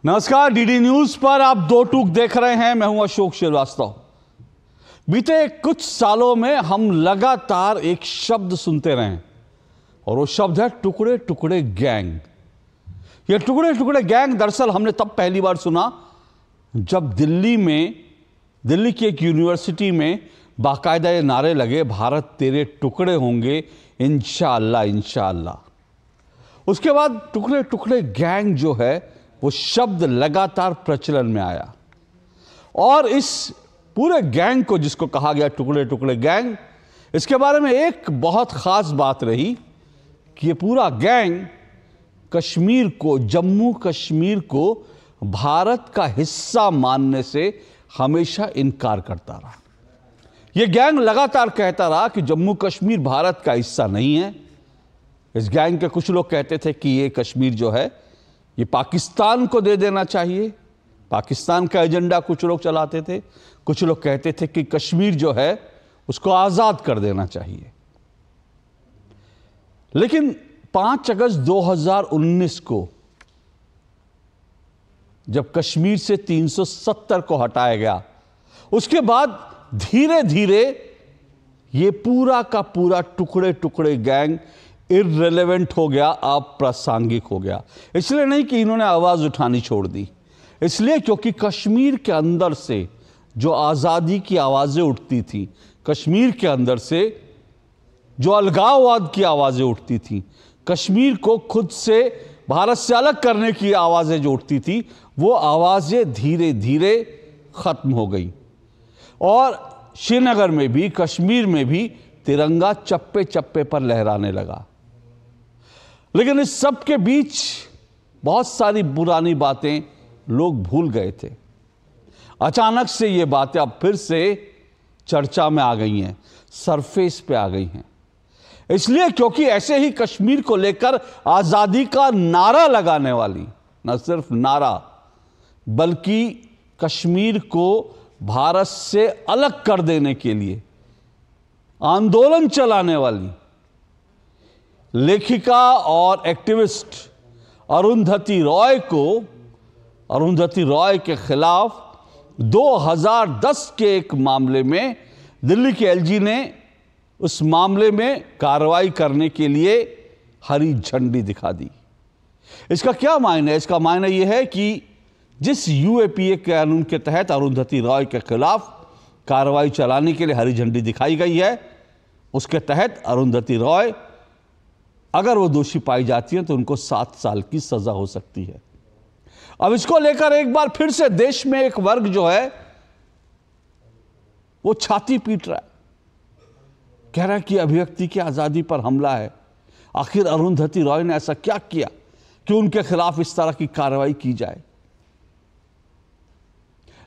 नमस्कार, DD news पर आप दो टूक देख रहे हैं। मैं हूं अशोक श्रीवास्तव। बीते कुछ सालों में हम लगातार एक शब्द सुनते रहे और वो शब्द है टुकड़े टुकड़े गैंग। ये टुकड़े टुकड़े गैंग दरअसल हमने तब पहली बार सुना जब दिल्ली की एक यूनिवर्सिटी में बाकायदा ये नारे लगे, भारत तेरे टुकड़े होंगे इंशाअल्लाह इंशाअल्लाह। उसके बाद टुकड़े टुकड़े गैंग जो है वो शब्द लगातार प्रचलन में आया और इस पूरे गैंग को, जिसको कहा गया टुकड़े टुकड़े गैंग, इसके बारे में एक बहुत खास बात रही कि ये पूरा गैंग कश्मीर को, जम्मू कश्मीर को भारत का हिस्सा मानने से हमेशा इनकार करता रहा। यह गैंग लगातार कहता रहा कि जम्मू कश्मीर भारत का हिस्सा नहीं है। इस गैंग के कुछ लोग कहते थे कि ये कश्मीर जो है ये पाकिस्तान को दे देना चाहिए। पाकिस्तान का एजेंडा कुछ लोग चलाते थे। कुछ लोग कहते थे कि कश्मीर जो है उसको आजाद कर देना चाहिए। लेकिन 5 अगस्त 2019 को जब कश्मीर से 370 को हटाया गया, उसके बाद धीरे धीरे ये पूरा का पूरा टुकड़े टुकड़े गैंग इररिलेवेंट हो गया, अप्रासंगिक हो गया। इसलिए नहीं कि इन्होंने आवाज उठानी छोड़ दी, इसलिए क्योंकि कश्मीर के अंदर से जो आज़ादी की आवाज़ें उठती थी, कश्मीर के अंदर से जो अलगाववाद की आवाज़ें उठती थी, कश्मीर को खुद से भारत से अलग करने की आवाज़ें जो उठती थी, वो आवाज़ें धीरे धीरे ख़त्म हो गई और श्रीनगर में भी, कश्मीर में भी तिरंगा चप्पे चप्पे पर लहराने लगा। लेकिन इस सब के बीच बहुत सारी पुरानी बातें लोग भूल गए थे। अचानक से ये बातें अब फिर से चर्चा में आ गई हैं, सरफेस पे आ गई हैं। इसलिए क्योंकि ऐसे ही कश्मीर को लेकर आज़ादी का नारा लगाने वाली, न सिर्फ नारा बल्कि कश्मीर को भारत से अलग कर देने के लिए आंदोलन चलाने वाली लेखिका और एक्टिविस्ट अरुंधति रॉय के खिलाफ 2010 के एक मामले में दिल्ली के एलजी ने उस मामले में कार्रवाई करने के लिए हरी झंडी दिखा दी। इसका क्या मायना है? इसका मायना यह है कि जिस यूएपीए कानून के तहत अरुंधति रॉय के खिलाफ कार्रवाई चलाने के लिए हरी झंडी दिखाई गई है, उसके तहत अरुंधति रॉय अगर वो दोषी पाई जाती है तो उनको 7 साल की सजा हो सकती है। अब इसको लेकर एक बार फिर से देश में एक वर्ग जो है वो छाती पीट रहा है, कह रहा है कि अभिव्यक्ति की आजादी पर हमला है। आखिर अरुंधति रॉय ने ऐसा क्या किया कि उनके खिलाफ इस तरह की कार्रवाई की जाए?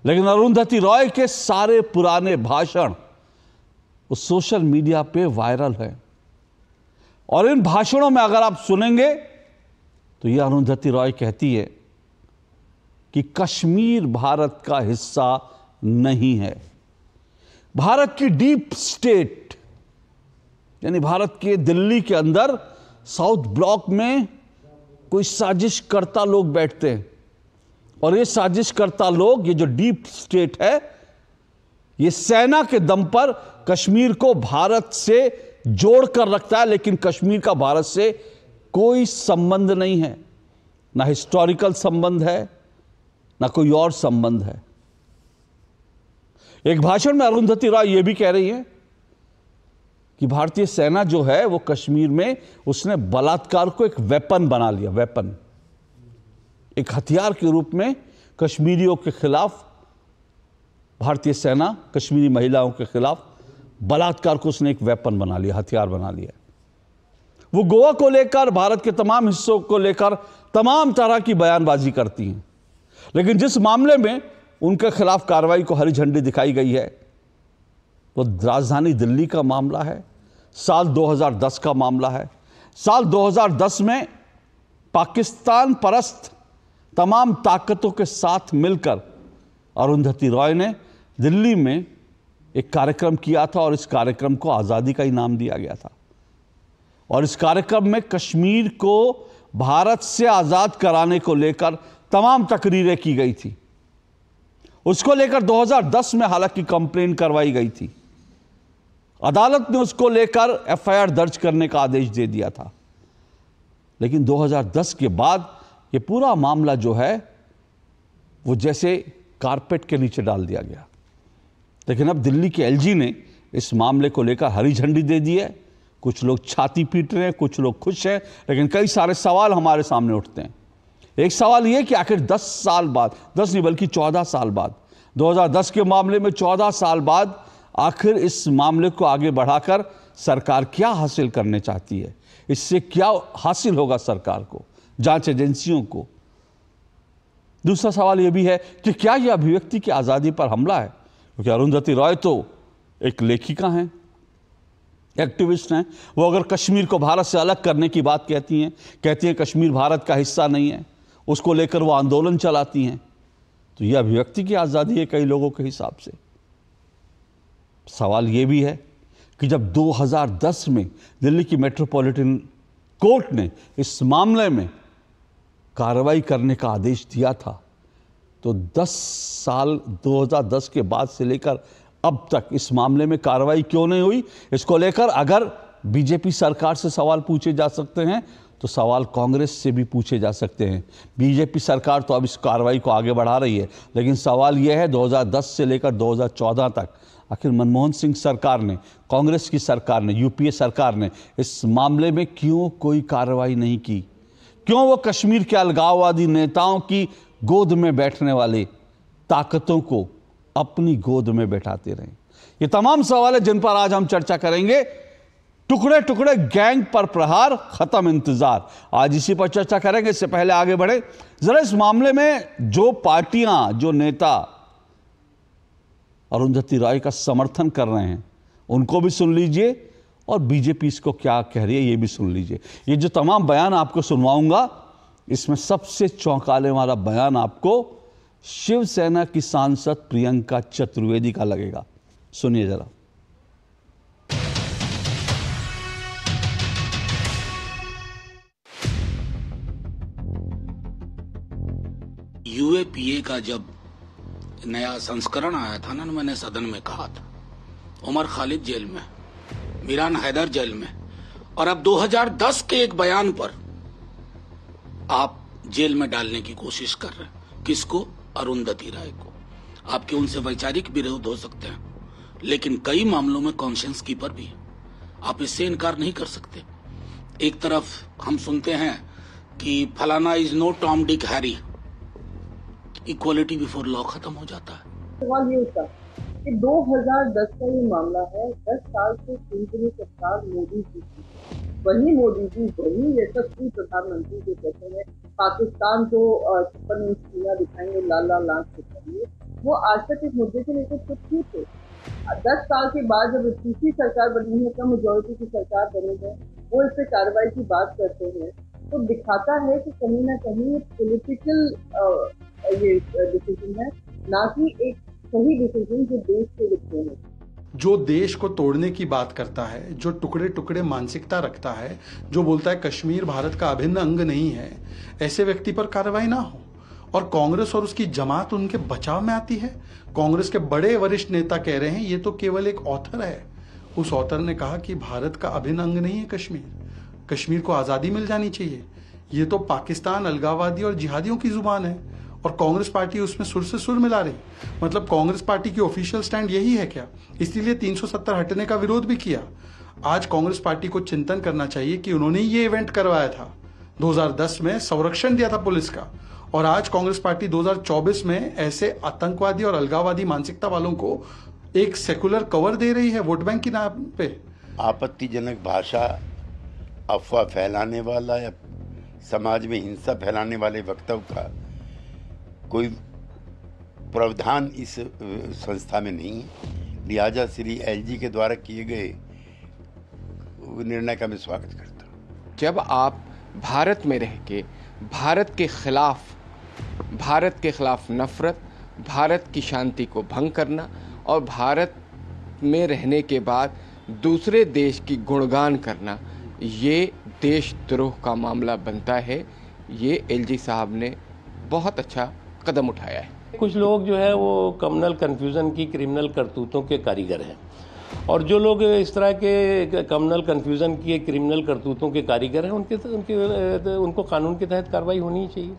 लेकिन अरुंधति रॉय के सारे पुराने भाषण वो सोशल मीडिया पे वायरल है और इन भाषणों में अगर आप सुनेंगे तो यह अरुंधति रॉय कहती है कि कश्मीर भारत का हिस्सा नहीं है। भारत की डीप स्टेट यानी भारत के दिल्ली के अंदर साउथ ब्लॉक में कोई साजिशकर्ता लोग बैठते हैं और ये साजिशकर्ता लोग, ये जो डीप स्टेट है, ये सेना के दम पर कश्मीर को भारत से जोड़ कर रखता है, लेकिन कश्मीर का भारत से कोई संबंध नहीं है, ना हिस्टोरिकल संबंध है, ना कोई और संबंध है। एक भाषण में अरुंधति रॉय यह भी कह रही है कि भारतीय सेना जो है वो कश्मीर में उसने बलात्कार को एक वेपन बना लिया, वेपन, एक हथियार के रूप में कश्मीरियों के खिलाफ भारतीय सेना कश्मीरी महिलाओं के खिलाफ बलात्कार को उसने एक वेपन बना लिया, हथियार बना लिया। वो गोवा को लेकर, भारत के तमाम हिस्सों को लेकर तमाम तरह की बयानबाजी करती हैं, लेकिन जिस मामले में उनके खिलाफ कार्रवाई को हरी झंडी दिखाई गई है वो राजधानी दिल्ली का मामला है, साल 2010 का मामला है। साल 2010 में पाकिस्तान परस्त तमाम ताकतों के साथ मिलकर अरुंधति रॉय ने दिल्ली में एक कार्यक्रम किया था और इस कार्यक्रम को आज़ादी का इनाम दिया गया था और इस कार्यक्रम में कश्मीर को भारत से आज़ाद कराने को लेकर तमाम तकरीरें की गई थी। उसको लेकर 2010 में हालांकि कंप्लेन करवाई गई थी। अदालत ने उसको लेकर एफआईआर दर्ज करने का आदेश दे दिया था, लेकिन 2010 के बाद ये पूरा मामला जो है वो जैसे कारपेट के नीचे डाल दिया गया। लेकिन अब दिल्ली के एलजी ने इस मामले को लेकर हरी झंडी दे दी है। कुछ लोग छाती पीट रहे हैं, कुछ लोग खुश हैं, लेकिन कई सारे सवाल हमारे सामने उठते हैं। एक सवाल यह कि आखिर 10 साल बाद, 10 नहीं बल्कि 14 साल बाद, 2010 के मामले में 14 साल बाद आखिर इस मामले को आगे बढ़ाकर सरकार क्या हासिल करने चाहती है? इससे क्या हासिल होगा सरकार को, जांच एजेंसियों को? दूसरा सवाल यह भी है कि क्या यह अभिव्यक्ति की आज़ादी पर हमला है? क्योंकि अरुंधति रॉय तो एक लेखिका हैं, एक्टिविस्ट हैं। वो अगर कश्मीर को भारत से अलग करने की बात कहती हैं कश्मीर भारत का हिस्सा नहीं है, उसको लेकर वो आंदोलन चलाती हैं, तो यह अभिव्यक्ति की आज़ादी है कई लोगों के हिसाब से। सवाल यह भी है कि जब 2010 में दिल्ली की मेट्रोपॉलिटन कोर्ट ने इस मामले में कार्रवाई करने का आदेश दिया था, तो 10 साल 2010 के बाद से लेकर अब तक इस मामले में कार्रवाई क्यों नहीं हुई? इसको लेकर अगर बीजेपी सरकार से सवाल पूछे जा सकते हैं तो सवाल कांग्रेस से भी पूछे जा सकते हैं। बीजेपी सरकार तो अब इस कार्रवाई को आगे बढ़ा रही है, लेकिन सवाल यह है 2010 से लेकर 2014 तक आखिर मनमोहन सिंह सरकार ने, कांग्रेस की सरकार ने, यूपीए सरकार ने इस मामले में क्यों कोई कार्रवाई नहीं की? क्यों वो कश्मीर के अलगाववादी नेताओं की गोद में बैठने वाले ताकतों को अपनी गोद में बैठाते रहे? ये तमाम सवाल है जिन पर आज हम चर्चा करेंगे। टुकड़े टुकड़े गैंग पर प्रहार, खत्म इंतजार, आज इसी पर चर्चा करेंगे। इससे पहले आगे बढ़े, जरा इस मामले में जो पार्टियां, जो नेता अरुंधति रॉय का समर्थन कर रहे हैं उनको भी सुन लीजिए, और बीजेपी इसको क्या कह रही है ये भी सुन लीजिए। ये जो तमाम बयान आपको सुनवाऊंगा, इसमें सबसे चौंकाने वाला बयान आपको शिवसेना की सांसद प्रियंका चतुर्वेदी का लगेगा। सुनिए जरा। यूएपीए का जब नया संस्करण आया था ना, मैंने सदन में कहा था, उमर खालिद जेल में, मीरान हैदर जेल में, और अब 2010 के एक बयान पर आप जेल में डालने की कोशिश कर रहे हैं। किसको? अरुंधति राय को। आपके उनसे वैचारिक विरोध हो सकते हैं, लेकिन कई मामलों में कॉन्शियंस कीपर भी है, आप इससे इनकार नहीं कर सकते। एक तरफ हम सुनते हैं कि फलाना is no Tom Dick Harry, equality before law खत्म हो जाता है। सवाल ये होता कि 2010 का ये मामला है, 10 साल से केंद्रीय सरकार मोदी जी की, वही मोदी जी, वही यशस्वी प्रधानमंत्री जो कहते हैं पाकिस्तान को 56 इंच सीना दिखाएंगे, लाल लाल आंख दिखाएंगे, वो आज तक इस मुद्दे को लेकर चुप क्यों थे? 10 साल के बाद जब तीसरी सरकार बनी है, कम मेजॉरिटी की सरकार बनी है, वो इस पे कार्रवाई की बात करते हैं, तो दिखाता है कि कहीं ना कहीं पॉलिटिकल ये डिसीजन है, ना कि एक सही डिसीजन जो देश के लिए है। जो देश को तोड़ने की बात करता है, जो टुकड़े टुकड़े मानसिकता रखता है, जो बोलता है कश्मीर भारत का अभिन्न अंग नहीं है, ऐसे व्यक्ति पर कार्रवाई ना हो। और कांग्रेस और उसकी जमात उनके बचाव में आती है। कांग्रेस के बड़े वरिष्ठ नेता कह रहे हैं ये तो केवल एक ऑथर है। उस ऑथर ने कहा कि भारत का अभिन्न अंग नहीं है कश्मीर, कश्मीर को आजादी मिल जानी चाहिए। ये तो पाकिस्तान, अलगाववादी और जिहादियों की जुबान है, और कांग्रेस पार्टी उसमें सुर से सुर मिला रही। मतलब कांग्रेस पार्टी की ऑफिशियल स्टैंड यही है क्या? इसीलिए 370 हटने का विरोध भी किया। आज कांग्रेस पार्टी को चिंतन करना चाहिए कि उन्होंने ये इवेंट करवाया था, 2010 में संरक्षण दिया था पुलिस का, और आज कांग्रेस पार्टी 2024 में ऐसे आतंकवादी और अलगाववादी मानसिकता वालों को एक सेकुलर कवर दे रही है वोट बैंक के नाम पे। आपत्तिजनक भाषा, अफवाह फैलाने वाला या समाज में हिंसा फैलाने वाले वक्तव्य का कोई प्रावधान इस संस्था में नहीं है। लिहाजा श्री एलजी के द्वारा किए गए निर्णय का मैं स्वागत करता हूँ। जब आप भारत में रह के भारत के खिलाफ नफरत, भारत की शांति को भंग करना और भारत में रहने के बाद दूसरे देश की गुणगान करना, ये देशद्रोह का मामला बनता है। ये एलजी साहब ने बहुत अच्छा कदम उठाया है। कुछ लोग जो है वो कम्युनल कन्फ्यूज़न की, क्रिमिनल करतूतों के कारीगर हैं, और जो लोग इस तरह के कम्युनल कन्फ्यूज़न की, क्रिमिनल करतूतों के कारीगर हैं, उनको कानून के तहत कार्रवाई होनी चाहिए।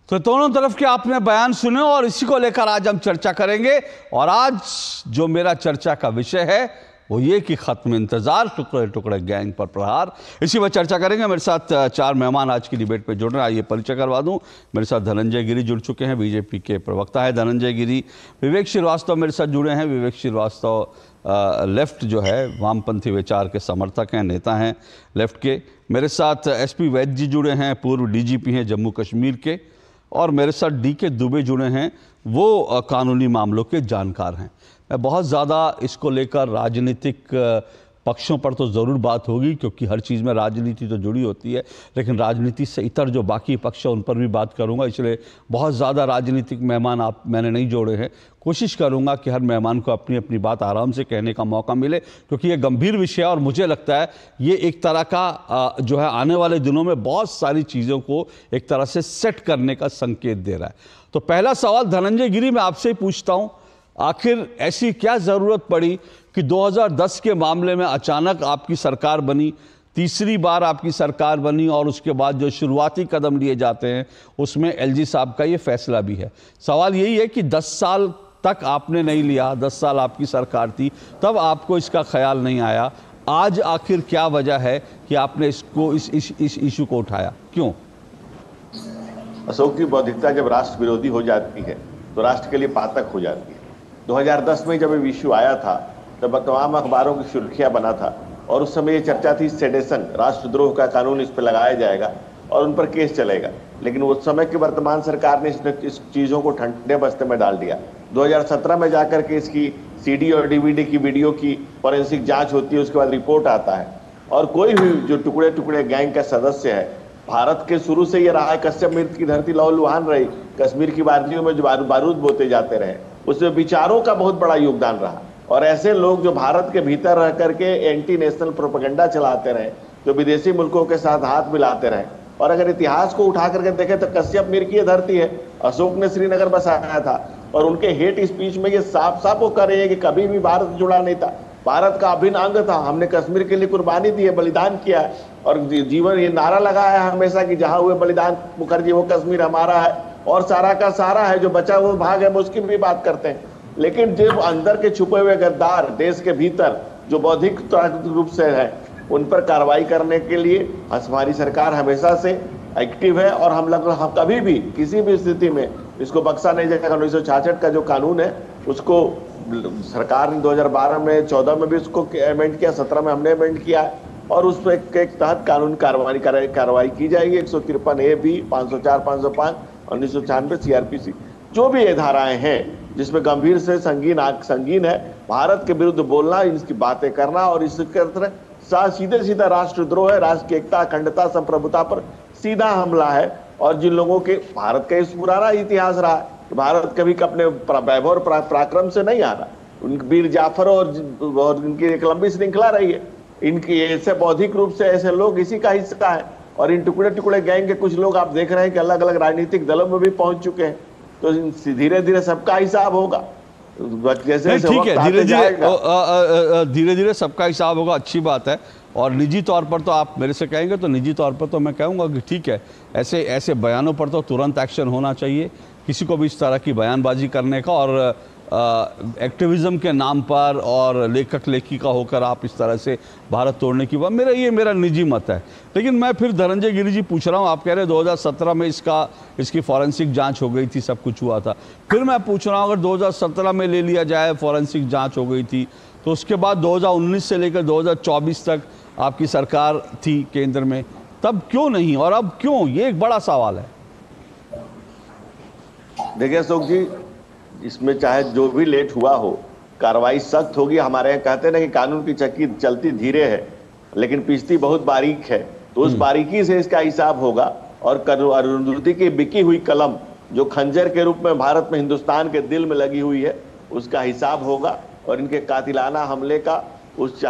तो दोनों तरफ के आपने बयान सुने और इसी को लेकर आज हम चर्चा करेंगे। और आज जो मेरा चर्चा का विषय है वो ये कि खत्म इंतजार, टुकड़े टुकड़े गैंग पर प्रहार, इसी पर चर्चा करेंगे। मेरे साथ चार मेहमान आज की डिबेट पे जुड़ रहे हैं। आइए परिचय करवा दूं। मेरे साथ धनंजय गिरी जुड़ चुके हैं, बीजेपी के प्रवक्ता है धनंजय गिरी। विवेक श्रीवास्तव मेरे साथ जुड़े हैं। विवेक श्रीवास्तव लेफ्ट जो है वामपंथी विचार के समर्थक हैं, नेता हैं लेफ्ट के। मेरे साथ एसपी वैद्य जी जुड़े हैं, पूर्व डीजीपी हैं जम्मू कश्मीर के। और मेरे साथ डीके दुबे जुड़े हैं, वो कानूनी मामलों के जानकार हैं। मैं बहुत ज़्यादा इसको लेकर राजनीतिक पक्षों पर तो ज़रूर बात होगी, क्योंकि हर चीज़ में राजनीति तो जुड़ी होती है, लेकिन राजनीति से इतर जो बाकी पक्ष है उन पर भी बात करूंगा। इसलिए बहुत ज़्यादा राजनीतिक मेहमान मैंने नहीं जोड़े हैं। कोशिश करूंगा कि हर मेहमान को अपनी अपनी बात आराम से कहने का मौका मिले, क्योंकि ये गंभीर विषय है और मुझे लगता है ये एक तरह का जो है आने वाले दिनों में बहुत सारी चीज़ों को एक तरह से सेट करने का संकेत दे रहा है। तो पहला सवाल धनंजय गिरी मैं आपसे ही पूछता हूँ, आखिर ऐसी क्या ज़रूरत पड़ी कि 2010 के मामले में अचानक आपकी सरकार बनी, तीसरी बार आपकी सरकार बनी, और उसके बाद जो शुरुआती कदम लिए जाते हैं उसमें एलजी साहब का ये फैसला भी है। सवाल यही है कि 10 साल तक आपने नहीं लिया, 10 साल आपकी सरकार थी, तब आपको इसका ख्याल नहीं आया। आज आखिर क्या वजह है कि आपने इसको इस इशू को उठाया, क्यों? अशोक की बौद्धिकता जब राष्ट्र विरोधी हो जाती है तो राष्ट्र के लिए पातक हो जाती है। 2010 में जब ये इशू आया था तब तमाम अखबारों की सुर्खियां बना था, और उस समय ये चर्चा थी सेडेशन, राष्ट्रद्रोह का कानून इस पर लगाया जाएगा और उन पर केस चलेगा। लेकिन उस समय की वर्तमान सरकार ने इस चीज़ों को ठंडे बस्ते में डाल दिया। 2017 में जाकर के इसकी सीडी और डीवीडी की वीडियो की फॉरेंसिक जांच होती है, उसके बाद रिपोर्ट आता है, और कोई भी जो टुकड़े टुकड़े गैंग का सदस्य है, भारत के शुरू से ये रहा है, कश्यप मिर्च की धरती लहूलुहान रही, कश्मीर की वादियों में जो बारूद बोते जाते रहे, उसमें विचारों का बहुत बड़ा योगदान रहा। और ऐसे लोग जो भारत के भीतर रह करके एंटी नेशनल प्रोपेगेंडा चलाते रहे, जो विदेशी मुल्कों के साथ हाथ मिलाते रहे। और अगर इतिहास को उठा करके देखें तो कश्यप मीर की धरती है, अशोक ने श्रीनगर बसाया था, और उनके हेट स्पीच में ये साफ साफ वो कर रहे हैं कि कभी भी भारत जुड़ा नहीं था, भारत का अभिन्न अंग था, हमने कश्मीर के लिए कुर्बानी दी है, बलिदान किया है, और जीवन ये नारा लगाया है हमेशा कि जहां हुए बलिदान मुखर्जी वो कश्मीर हमारा है, और सारा का सारा है, जो बचा हुआ भाग है उसकी भी बात करते हैं। लेकिन जो अंदर के छुपे हुए गद्दार देश के भीतर जो बौद्धिक रूप से है, उन पर कार्रवाई करने के लिए हमारी सरकार हमेशा से एक्टिव है, और हम कभी भी किसी भी स्थिति में इसको बख्शा नहीं जाएगा। 1966 का जो कानून है उसको सरकार ने 2012 में 14 में भी उसको अमेंड किया, 17 में हमने अमेंड किया है, और उस पर के तहत कानून कार्रवाई की जाएगी। 153A भी, 504, 505, 1996 सीआरपीसी, जो भी ये धाराएं हैं जिसमें गंभीर से संगीन है भारत के विरुद्ध बोलना, इसकी बातें करना, और इसके तरह सीधा राष्ट्रद्रोह है, राष्ट्र की एकता, अखंडता, संप्रभुता पर सीधा हमला है। और जिन लोगों के भारत का इस पुराना इतिहास रहा है कि भारत कभी अपने वैभव और पराक्रम से नहीं आ रहा, उनके वीर जाफर और इनकी एक लंबी श्रृंखला रही है, इनकी ऐसे बौद्धिक रूप से ऐसे लोग इसी का हिस्सा है। और इन टुकड़े टुकड़े गैंग के कुछ लोग आप देख रहे हैं कि अलग अलग राजनीतिक दलों में भी पहुंच चुके हैं, तो धीरे धीरे सबका हिसाब होगा। जैसे ठीक है, धीरे धीरे सबका हिसाब होगा, अच्छी बात है। और निजी तौर पर तो आप मेरे से कहेंगे तो निजी तौर पर तो मैं कहूँगा कि ठीक है, ऐसे बयानों पर तो तुरंत एक्शन होना चाहिए, किसी को भी इस तरह की बयानबाजी करने का, और एक्टिविज्म के नाम पर और लेखक लेखिका होकर आप इस तरह से भारत तोड़ने की बात, मेरा निजी मत है। लेकिन मैं फिर धनंजय गिरी जी पूछ रहा हूँ, आप कह रहे हैं 2017 में इसकी फॉरेंसिक जांच हो गई थी, सब कुछ हुआ था। फिर मैं पूछ रहा हूँ, अगर 2017 में ले लिया जाए फॉरेंसिक जांच हो गई थी, तो उसके बाद 2019 से लेकर 2024 तक आपकी सरकार थी केंद्र में, तब क्यों नहीं और अब क्यों? ये एक बड़ा सवाल है। देखिए अशोक जी, इसमें चाहे जो भी लेट हुआ हो, कार्रवाई सख्त होगी। हमारे यहाँ कहते हैं ना कि कानून की चक्की चलती धीरे है लेकिन पीसती बहुत बारीक है, तो उस बारीकी से इसका हिसाब होगा। और अरुंधति की बिकी हुई कलम जो खंजर के रूप में भारत में हिंदुस्तान के दिल में लगी हुई है, उसका हिसाब होगा। और इनके कातिलाना हमले का उस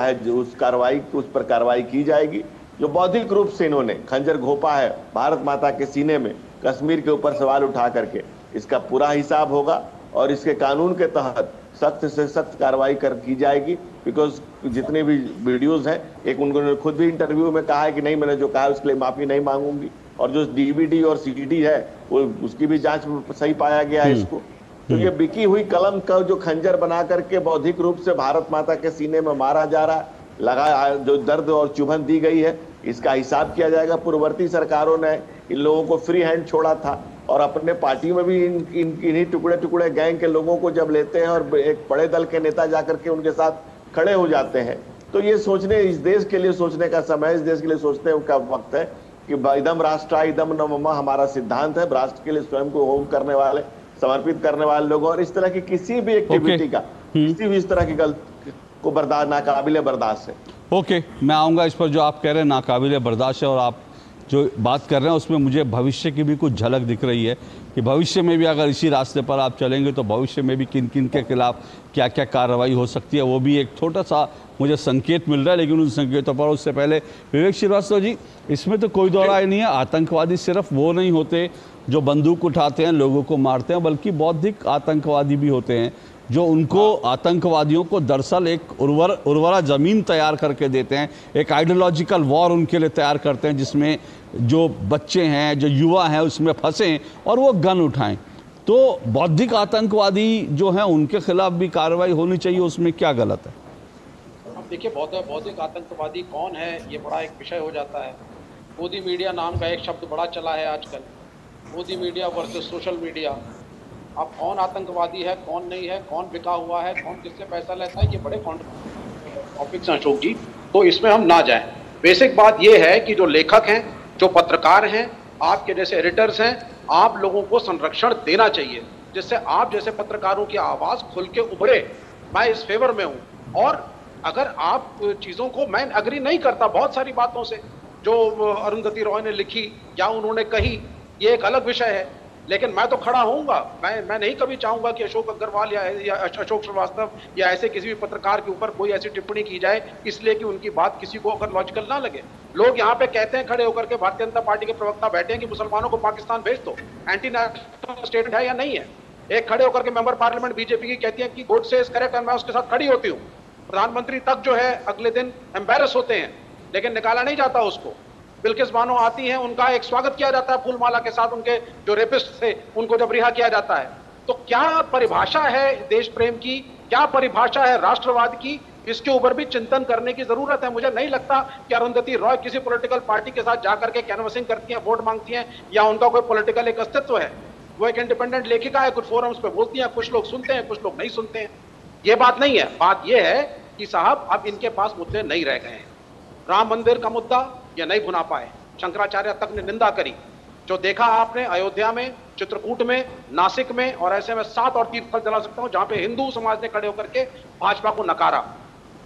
पर कार्रवाई की जाएगी। जो बौद्धिक रूप से इन्होंने खंजर घोंपा है भारत माता के सीने में कश्मीर के ऊपर सवाल उठा करके, इसका पूरा हिसाब होगा और इसके कानून के तहत सख्त से सख्त कार्रवाई की जाएगी। बिकॉज जितने भी वीडियोस हैं, एक उन्होंने खुद भी इंटरव्यू में कहा है कि नहीं, मैंने जो कहा उसके लिए माफी नहीं मांगूंगी, और जो डीवीडी और सीडी है वो उसकी भी जांच में सही पाया गया है इसको। तो ये बिकी हुई कलम का जो खंजर बना करके बौद्धिक रूप से भारत माता के सीने में मारा जा रहा है, लगा जो दर्द और चुभन दी गई है, इसका हिसाब किया जाएगा। पूर्ववर्ती सरकारों ने इन लोगों को फ्री हैंड छोड़ा था और अपने पार्टी में भी इन्हीं टुकड़े टुकड़े गैंग के लोगों को जब लेते हैं और एक बड़े दल के नेता जाकर के उनके साथ खड़े हो जाते हैं, तो ये सोचने, इस देश के लिए सोचने का समय, इस देश के लिए सोचने का वक्त है कि इदम राष्ट्र इदम न मम हमारा सिद्धांत है। राष्ट्र के लिए स्वयं को होम करने वाले, समर्पित करने वाले लोग, और इस तरह की किसी भी एक्टिविटी का, किसी भी इस तरह की गलती को नाकाबिले बर्दाश्त है। ओके, मैं आऊँगा इस पर। जो आप कह रहे हैं नाकाबिले बर्दाश्त है, और आप जो बात कर रहे हैं उसमें मुझे भविष्य की भी कुछ झलक दिख रही है कि भविष्य में भी अगर इसी रास्ते पर आप चलेंगे तो भविष्य में भी किन किन के खिलाफ क्या क्या कार्रवाई हो सकती है, वो भी एक छोटा सा मुझे संकेत मिल रहा है। लेकिन उन संकेतों पर उससे पहले विवेक श्रीवास्तव जी, इसमें तो कोई दो राय नहीं है, आतंकवादी सिर्फ वो नहीं होते जो बंदूक उठाते हैं, लोगों को मारते हैं, बल्कि बौद्धिक आतंकवादी भी होते हैं जो उनको, आतंकवादियों को दरअसल एक उर्वरा ज़मीन तैयार करके देते हैं, एक आइडियोलॉजिकल वॉर उनके लिए तैयार करते हैं जिसमें जो बच्चे हैं, जो युवा हैं उसमें फंसें और वो गन उठाएं। तो बौद्धिक आतंकवादी जो हैं उनके खिलाफ भी कार्रवाई होनी चाहिए, उसमें क्या गलत है? अब देखिए, बौद्धिक आतंकवादी कौन है ये बड़ा एक विषय हो जाता है। मोदी मीडिया नाम का एक शब्द बड़ा चला है आजकल, Modi media versus social media. अब कौन आतंकवादी है, कौन नहीं है, कौन बिका हुआ है, कौन किससे पैसा लेता है, ये बड़े टॉपिक्स हैं अशोक जी, तो इसमें हम ना जाएं। बेसिक बात ये है कि जो लेखक हैं, जो पत्रकार हैं, आपके जैसे एडिटर्स हैं, आप लोगों को संरक्षण देना चाहिए जिससे आप जैसे पत्रकारों की आवाज़ खुल के उभरे। मैं इस फेवर में हूँ। और अगर आप चीज़ों को, मैं अग्री नहीं करता बहुत सारी बातों से जो अरुंधति रॉय ने लिखी या उन्होंने कही, ये एक अलग विषय है, लेकिन मैं तो खड़ा होऊंगा। मैं नहीं कभी चाहूंगा कि अशोक अग्रवाल या अशोक श्रीवास्तव या ऐसे किसी भी पत्रकार के ऊपर कोई ऐसी टिप्पणी की जाए इसलिए कि उनकी बात किसी को अगर लॉजिकल ना लगे। लोग यहाँ पे कहते हैं खड़े होकर के, भारतीय जनता पार्टी के प्रवक्ता बैठे हैं कि मुसलमानों को पाकिस्तान भेज दो, एंटी नेशनल स्टेटमेंट है या नहीं है। एक खड़े होकर के मेंबर पार्लियामेंट बीजेपी की कहती है कि गोडसे इज करेक्ट, और मैं उसके साथ खड़ी होती हूँ। प्रधानमंत्री तक जो है अगले दिन एम्बेरस होते हैं, लेकिन निकाला नहीं जाता उसको। बिल्किस बानो आती हैं, उनका एक स्वागत किया जाता है फूलमाला के साथ, उनके जो रेपिस्ट थे उनको जब रिहा किया जाता है। तो क्या परिभाषा है देश प्रेम की, क्या परिभाषा है राष्ट्रवाद की, इसके ऊपर भी चिंतन करने की जरूरत है। मुझे नहीं लगता कि अरुंधति रॉय किसी पॉलिटिकल पार्टी के साथ जाकर के कैनवसिंग करती हैं, वोट मांगती हैं, या उनका कोई पॉलिटिकल एक अस्तित्व है। वो एक इंडिपेंडेंट लेखिका है, कुछ फोरम्स पे बोलती हैं, कुछ लोग सुनते हैं, कुछ लोग नहीं सुनते हैं। ये बात नहीं है। बात ये है कि साहब अब इनके पास मुद्दे नहीं रह गए हैं। राम मंदिर का मुद्दा ये नहीं भुना पाए, शंकराचार्य तक ने निंदा करी। जो देखा आपने अयोध्या में, चित्रकूट में, नासिक में, और ऐसे में 7 और तीर्थ स्थल जला सकता हूं जहां पे हिंदू समाज ने खड़े होकर के भाजपा को नकारा।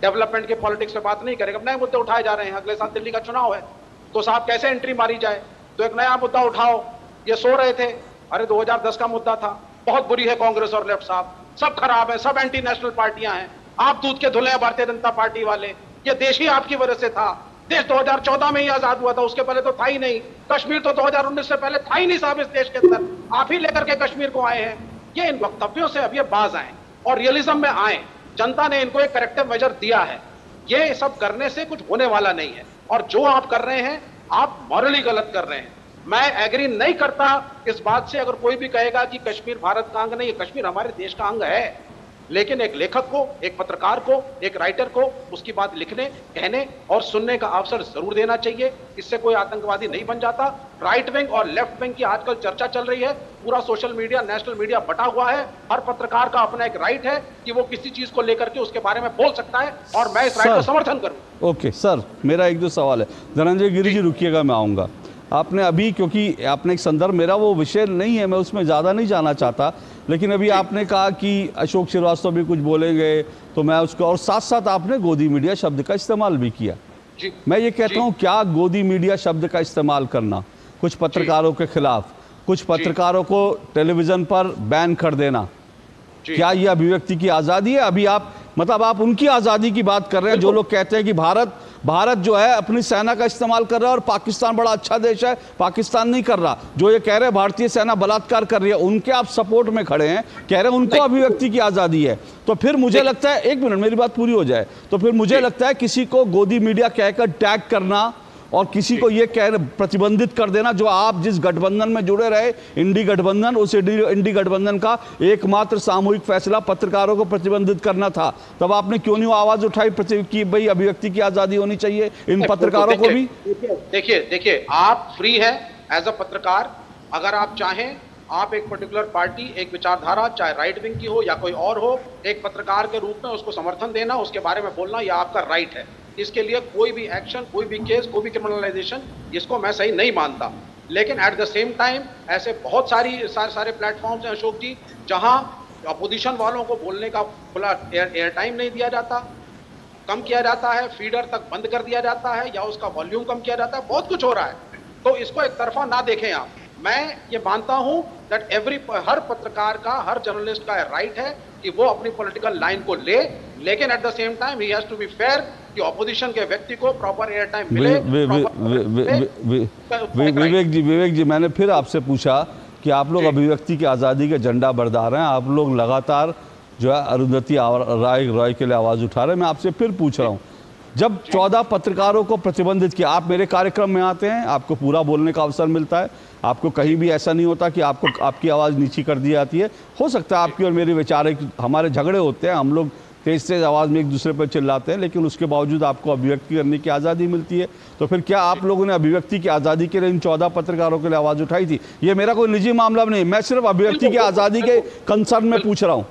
डेवलपमेंट के पॉलिटिक्स पे बात नहीं करेगा, नए मुद्दे उठाए जा रहे हैं। अगले साल दिल्ली का चुनाव है, तो साहब कैसे एंट्री मारी जाए, तो एक नया मुद्दा उठाओ। ये सो रहे थे, अरे 2010 का मुद्दा था, बहुत बुरी है कांग्रेस और लेफ्ट साहब, सब खराब है, सब एंटी नेशनल पार्टियां हैं, आप दूध के धुले हैं भारतीय जनता पार्टी वाले, ये देश ही आपकी वजह से था। देश 2014 में ही आजाद हुआ था, उसके पहले तो था ही नहीं। कश्मीर तो 2019 से पहले था ही नहीं साहब इस देश के अंदर, आप ही लेकर के कश्मीर को आए हैं। ये इन वक्तव्यों से अब ये बाज आए और रियलिज्म में आए। जनता ने इनको एक करेक्टिव मेजर दिया है। ये सब करने से कुछ होने वाला नहीं है, और जो आप कर रहे हैं आप मॉरली गलत कर रहे हैं। मैं एग्री नहीं करता इस बात से, अगर कोई भी कहेगा कि कश्मीर भारत का अंग नहीं है। कश्मीर हमारे देश का अंग है, लेकिन एक लेखक को, एक पत्रकार को, एक राइटर को उसकी बात लिखने, कहने और सुनने का अवसर जरूर देना चाहिए। इससे कोई आतंकवादी नहीं बन जाता। राइट विंग और लेफ्ट विंग की आजकल चर्चा चल रही है, पूरा सोशल मीडिया, नेशनल मीडिया बटा हुआ है। हर पत्रकार का अपना एक राइट है कि वो किसी चीज को लेकर के उसके बारे में बोल सकता है, और मैं इस राइट का समर्थन करूं। ओके सर, मेरा एक दो सवाल है। धनंजय गिरी जी रुकिएगा, मैं आऊँगा। आपने अभी, क्योंकि आपने एक संदर्भ, मेरा वो विषय नहीं है, मैं उसमें ज़्यादा नहीं जाना चाहता, लेकिन अभी आपने कहा कि अशोक श्रीवास्तव भी कुछ बोलेंगे तो मैं उसको, और साथ साथ आपने गोदी मीडिया शब्द का इस्तेमाल भी किया। मैं ये कहता हूँ, क्या गोदी मीडिया शब्द का इस्तेमाल करना, कुछ पत्रकारों के खिलाफ, कुछ पत्रकारों को टेलीविज़न पर बैन कर देना, क्या ये अभिव्यक्ति की आज़ादी है? अभी आप मतलब आप उनकी आज़ादी की बात कर रहे हैं जो लोग कहते हैं कि भारत जो है अपनी सेना का इस्तेमाल कर रहा है और पाकिस्तान बड़ा अच्छा देश है, पाकिस्तान नहीं कर रहा। जो ये कह रहे हैं भारतीय सेना बलात्कार कर रही है, उनके आप सपोर्ट में खड़े हैं, कह रहे हैं उनको अभिव्यक्ति की आज़ादी है। तो फिर मुझे लगता है, एक मिनट मेरी बात पूरी हो जाए, तो फिर मुझे लगता है किसी को गोदी मीडिया कहकर टैग करना और किसी को ये प्रतिबंधित कर देना, जो आप जिस गठबंधन में जुड़े रहे, इंडी गठबंधन, उस इंडी गठबंधन का एकमात्र सामूहिक फैसला पत्रकारों को प्रतिबंधित करना था। तब आपने क्यों नहीं आवाज उठाई कि भाई अभिव्यक्ति की आजादी होनी चाहिए इन पत्रकारों को भी? देखिए आप फ्री है एज अ पत्रकार, अगर आप चाहें आप एक पर्टिकुलर पार्टी, एक विचारधारा, चाहे राइट विंग की हो या कोई और हो, एक पत्रकार के रूप में उसको समर्थन देना, उसके बारे में बोलना, यह आपका राइट है। इसके लिए कोई भी एक्शन, कोई भी केस, कोई भी क्रिमिनलाइजेशन, इसको मैं सही नहीं मानता। लेकिन एट द सेम टाइम ऐसे बहुत सारे प्लेटफॉर्म्स हैं अशोक जी, जहां अपोजिशन वालों को बोलने का खुला एयर टाइम नहीं दिया जाता, कम किया जाता है, फीडर तक बंद कर दिया जाता है या उसका वॉल्यूम कम किया जाता है, बहुत कुछ हो रहा है। तो इसको एक तरफा ना देखें आप। मैं ये मानता हूं दैट हर पत्रकार का, हर जर्नलिस्ट का राइट है कि वो अपनी पॉलिटिकल लाइन को ले, लेकिन एट द सेम टाइम ही हैज टू बी फेयर कि ऑपोजिशन के व्यक्ति को प्रॉपर एयर टाइम मिले। विवेक जी, मैंने फिर आपसे पूछा कि आप लोग अभिव्यक्ति की आज़ादी के झंडा बरदार हैं, आप लोग लगातार जो है अरुंधति रॉय के लिए आवाज़ उठा रहे हैं। मैं आपसे फिर पूछ रहा हूँ, जब 14 पत्रकारों को प्रतिबंधित किया, आप मेरे कार्यक्रम में आते हैं, आपको पूरा बोलने का अवसर मिलता है, आपको कहीं भी ऐसा नहीं होता कि आपकी आवाज़ नीची कर दी जाती है। हो सकता है आपकी और मेरी वैचारिक हमारे झगड़े होते हैं, हम लोग तेज आवाज़ में एक दूसरे पर चिल्लाते हैं, लेकिन उसके बावजूद आपको अभिव्यक्ति करने की आज़ादी मिलती है। तो फिर क्या आप लोगों ने अभिव्यक्ति की आज़ादी के लिए इन 14 पत्रकारों के लिए आवाज़ उठाई थी? ये मेरा कोई निजी मामला नहीं, मैं सिर्फ अभिव्यक्ति की आज़ादी के कंसर्न में पूछ रहा हूँ।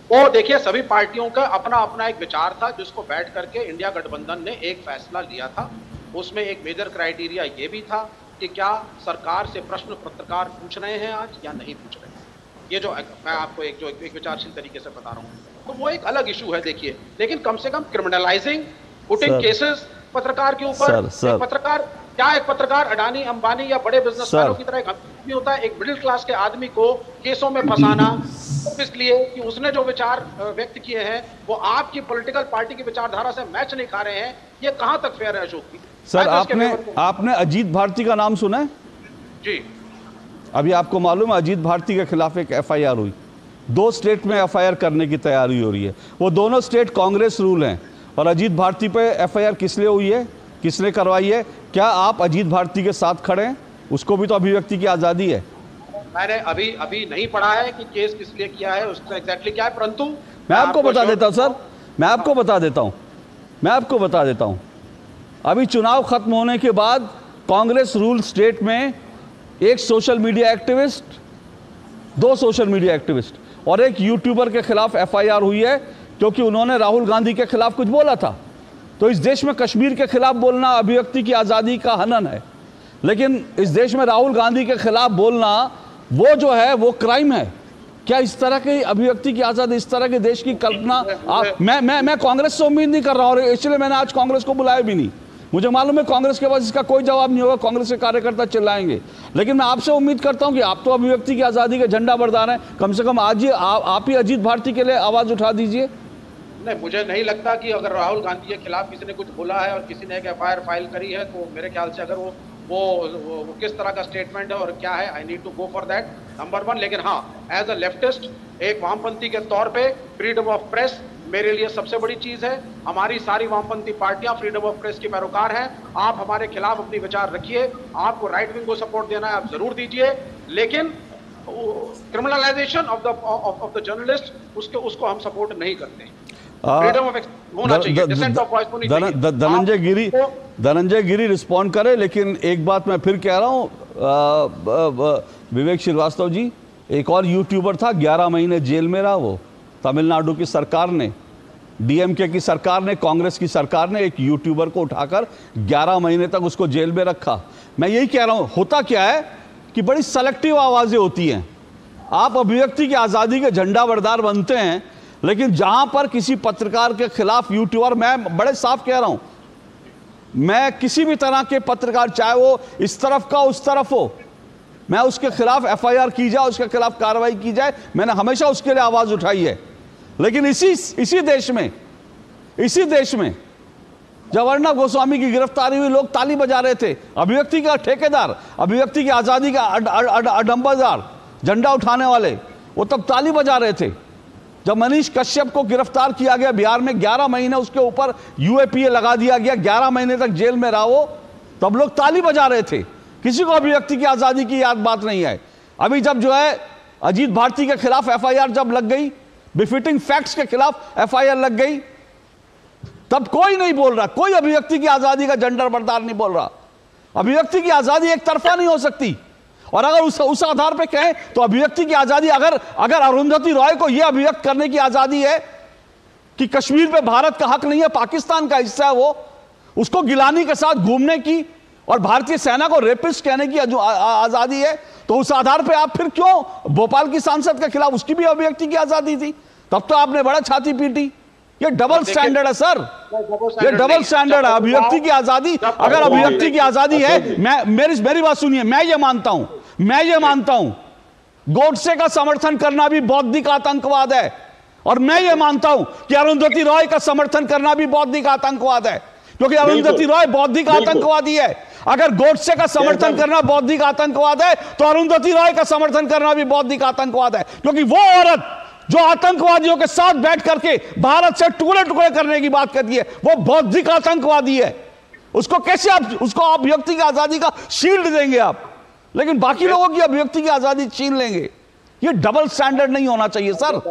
वो देखिए, सभी पार्टियों का अपना अपना एक विचार था, जिसको बैठ करके इंडिया गठबंधन ने एक फैसला लिया था। उसमें एक मेजर क्राइटेरिया ये भी था कि क्या सरकार से प्रश्न पत्रकार पूछ रहे हैं आज या नहीं पूछ रहे हैं। ये जो मैं आपको एक विचारशील तरीके से बता रहा हूँ, तो वो एक अलग इशू है देखिए। लेकिन कम से कम क्रिमिनलाइजिंग, पुटिंग केसेस पत्रकार के ऊपर, पत्रकार क्या, एक पत्रकार अडानी, अंबानी या बड़े बिजनेसमैनों की तरह एक आदमी होता है, एक मिडिल क्लास के आदमी को केसों में फंसाना इसलिए कि उसने जो विचार व्यक्त किए हैं वो आपकी पॉलिटिकल पार्टी की विचारधारा से मैच नहीं खा रहे हैं, ये कहां तक फेयर है अशोक जी? सर, आपने अजीत भारती का नाम सुना है? जी। अभी आपको मालूम है अजीत भारती के खिलाफ एक FIR हुई, 2 स्टेट में FIR करने की तैयारी हो रही है। वो दोनों स्टेट कांग्रेस रूल हैं। और अजीत भारती पे FIR किस लिए हुई है, किसने करवाई है? क्या आप अजीत भारती के साथ खड़े हैं? उसको भी तो अभिव्यक्ति की आज़ादी है। मैंने अभी नहीं पढ़ा है कि केस किस लिए किया है, उसका एग्जैक्टली क्या है, परंतु मैं आपको बता देता हूं सर, मैं आपको बता देता हूं। अभी चुनाव खत्म होने के बाद कांग्रेस रूल स्टेट में एक social media activist, 2 social media activist और एक यूट्यूबर के खिलाफ FIR हुई है, क्योंकि उन्होंने राहुल गांधी के खिलाफ कुछ बोला था। तो इस देश में कश्मीर के खिलाफ बोलना अभिव्यक्ति की आज़ादी का हनन है, लेकिन इस देश में राहुल गांधी के खिलाफ बोलना वो जो है वो क्राइम है। क्या इस तरह की अभिव्यक्ति की आज़ादी, इस तरह के देश की कल्पना मैं कांग्रेस से उम्मीद नहीं कर रहा हूँ, और इसलिए मैंने आज कांग्रेस को बुलाया भी नहीं। मुझे मालूम है कांग्रेस के पास इसका कोई जवाब नहीं होगा, कांग्रेस के कार्यकर्ता चिल्लाएंगे, लेकिन मैं आपसे उम्मीद करता हूं कि आप तो अभिव्यक्ति की आज़ादी के झंडा बरदार हैं, कम से कम आज ही आप ही अजीत भारती के लिए आवाज़ उठा दीजिए। नहीं, मुझे नहीं लगता कि अगर राहुल गांधी के खिलाफ किसी ने कुछ बोला है और किसी ने एक FIR फाइल करी है, तो मेरे ख्याल से अगर वो किस तरह का स्टेटमेंट है और क्या है, I need to go for that, number 1। लेकिन हाँ, एज अ लेफ्टिस्ट, एक वामपंथी के तौर पे फ्रीडम ऑफ प्रेस मेरे लिए सबसे बड़ी चीज है। हमारी सारी वामपंथी पार्टियां फ्रीडम ऑफ प्रेस की पैरोकार हैं। आप हमारे खिलाफ अपनी विचार रखिए, आपको राइट विंग को सपोर्ट देना है आप जरूर दीजिए, लेकिन क्रिमिनलाइजेशन ऑफ द जर्नलिस्ट उसको हम सपोर्ट नहीं करते। फ्रीडम ऑफ होना चाहिए, डिसेंट ऑफ वॉइस होनी चाहिए। धनंजय गिरी रिस्पॉन्ड करे, लेकिन एक बात मैं फिर कह रहा हूं विवेक श्रीवास्तव जी, एक और यूट्यूबर था 11 महीने जेल में रहा। वो तमिलनाडु की सरकार ने, DMK की सरकार ने, कांग्रेस की सरकार ने एक यूट्यूबर को उठाकर 11 महीने तक उसको जेल में रखा। मैं यही कह रहा हूं, होता क्या है कि बड़ी सेलेक्टिव आवाजें होती हैं। आप अभिव्यक्ति की आज़ादी के झंडा बरदार बनते हैं, लेकिन जहां पर किसी पत्रकार के खिलाफ यूट्यूबर, मैं बड़े साफ कह रहा हूं, मैं किसी भी तरह के पत्रकार, चाहे वो इस तरफ का उस तरफ हो, मैं उसके खिलाफ FIR की जाए, उसके खिलाफ कार्रवाई की जाए, मैंने हमेशा उसके लिए आवाज उठाई है। लेकिन इसी देश में इसी देश में जब अर्णब गोस्वामी की गिरफ्तारी हुई, लोग ताली बजा रहे थे। अभिव्यक्ति का ठेकेदार, अभिव्यक्ति की आजादी का अडंबरदार, झंडा उठाने वाले, वो तब ताली बजा रहे थे। जब मनीष कश्यप को गिरफ्तार किया गया बिहार में, 11 महीने उसके ऊपर यूएपीए लगा दिया गया, 11 महीने तक जेल में रहा वो, तब लोग ताली बजा रहे थे। किसी को अभिव्यक्ति की आजादी की याद बात नहीं है। अभी जब जो है अजीत भारती के खिलाफ एफआईआर जब लग गई, बिफिटिंग फैक्ट्स के खिलाफ एफआईआर लग गई, तब कोई नहीं बोल रहा, कोई अभिव्यक्ति की आजादी का झंडा बरदार नहीं बोल रहा। अभिव्यक्ति की आजादी एक तरफा नहीं हो सकती। और अगर उस आधार पे कहें तो अभिव्यक्ति की आजादी, अगर अरुंधति रॉय को यह अभिव्यक्त करने की आजादी है कि कश्मीर पे भारत का हक नहीं है, पाकिस्तान का हिस्सा है वो, उसको गिलानी के साथ घूमने की और भारतीय सेना को रेपिस्ट कहने की आजादी है, तो उस आधार पे आप फिर क्यों भोपाल की सांसद के खिलाफ, उसकी भी अभिव्यक्ति की आजादी थी, तब तो आपने बड़ा छाती पीटी। ये डबल स्टैंडर्ड है सर, ये डबल स्टैंडर्ड है। अभिव्यक्ति की आजादी, अगर अभिव्यक्ति की आजादी है, मेरी बात सुनिए, मैं ये मानता हूं गोडसे का समर्थन करना भी बौद्धिक आतंकवाद है, और मैं ये मानता हूं कि अरुंधति रॉय का समर्थन करना भी बौद्धिक आतंकवाद है, क्योंकि अरुंधति रॉय बौद्धिक आतंकवादी है। अगर गोडसे का समर्थन करना बौद्धिक आतंकवाद है, तो अरुंधति रॉय का समर्थन करना भी बौद्धिक आतंकवाद है, क्योंकि वो औरत जो आतंकवादियों के साथ बैठ करके भारत से टुकड़े टुकड़े करने की बात करती है, वो बौद्धिक आतंकवादी है। उसको कैसे आप अभिव्यक्ति की आजादी का शील्ड देंगे आप, लेकिन बाकी लोगों की अभिव्यक्ति की आजादी छीन लेंगे? ये डबल स्टैंडर्ड नहीं होना चाहिए सर।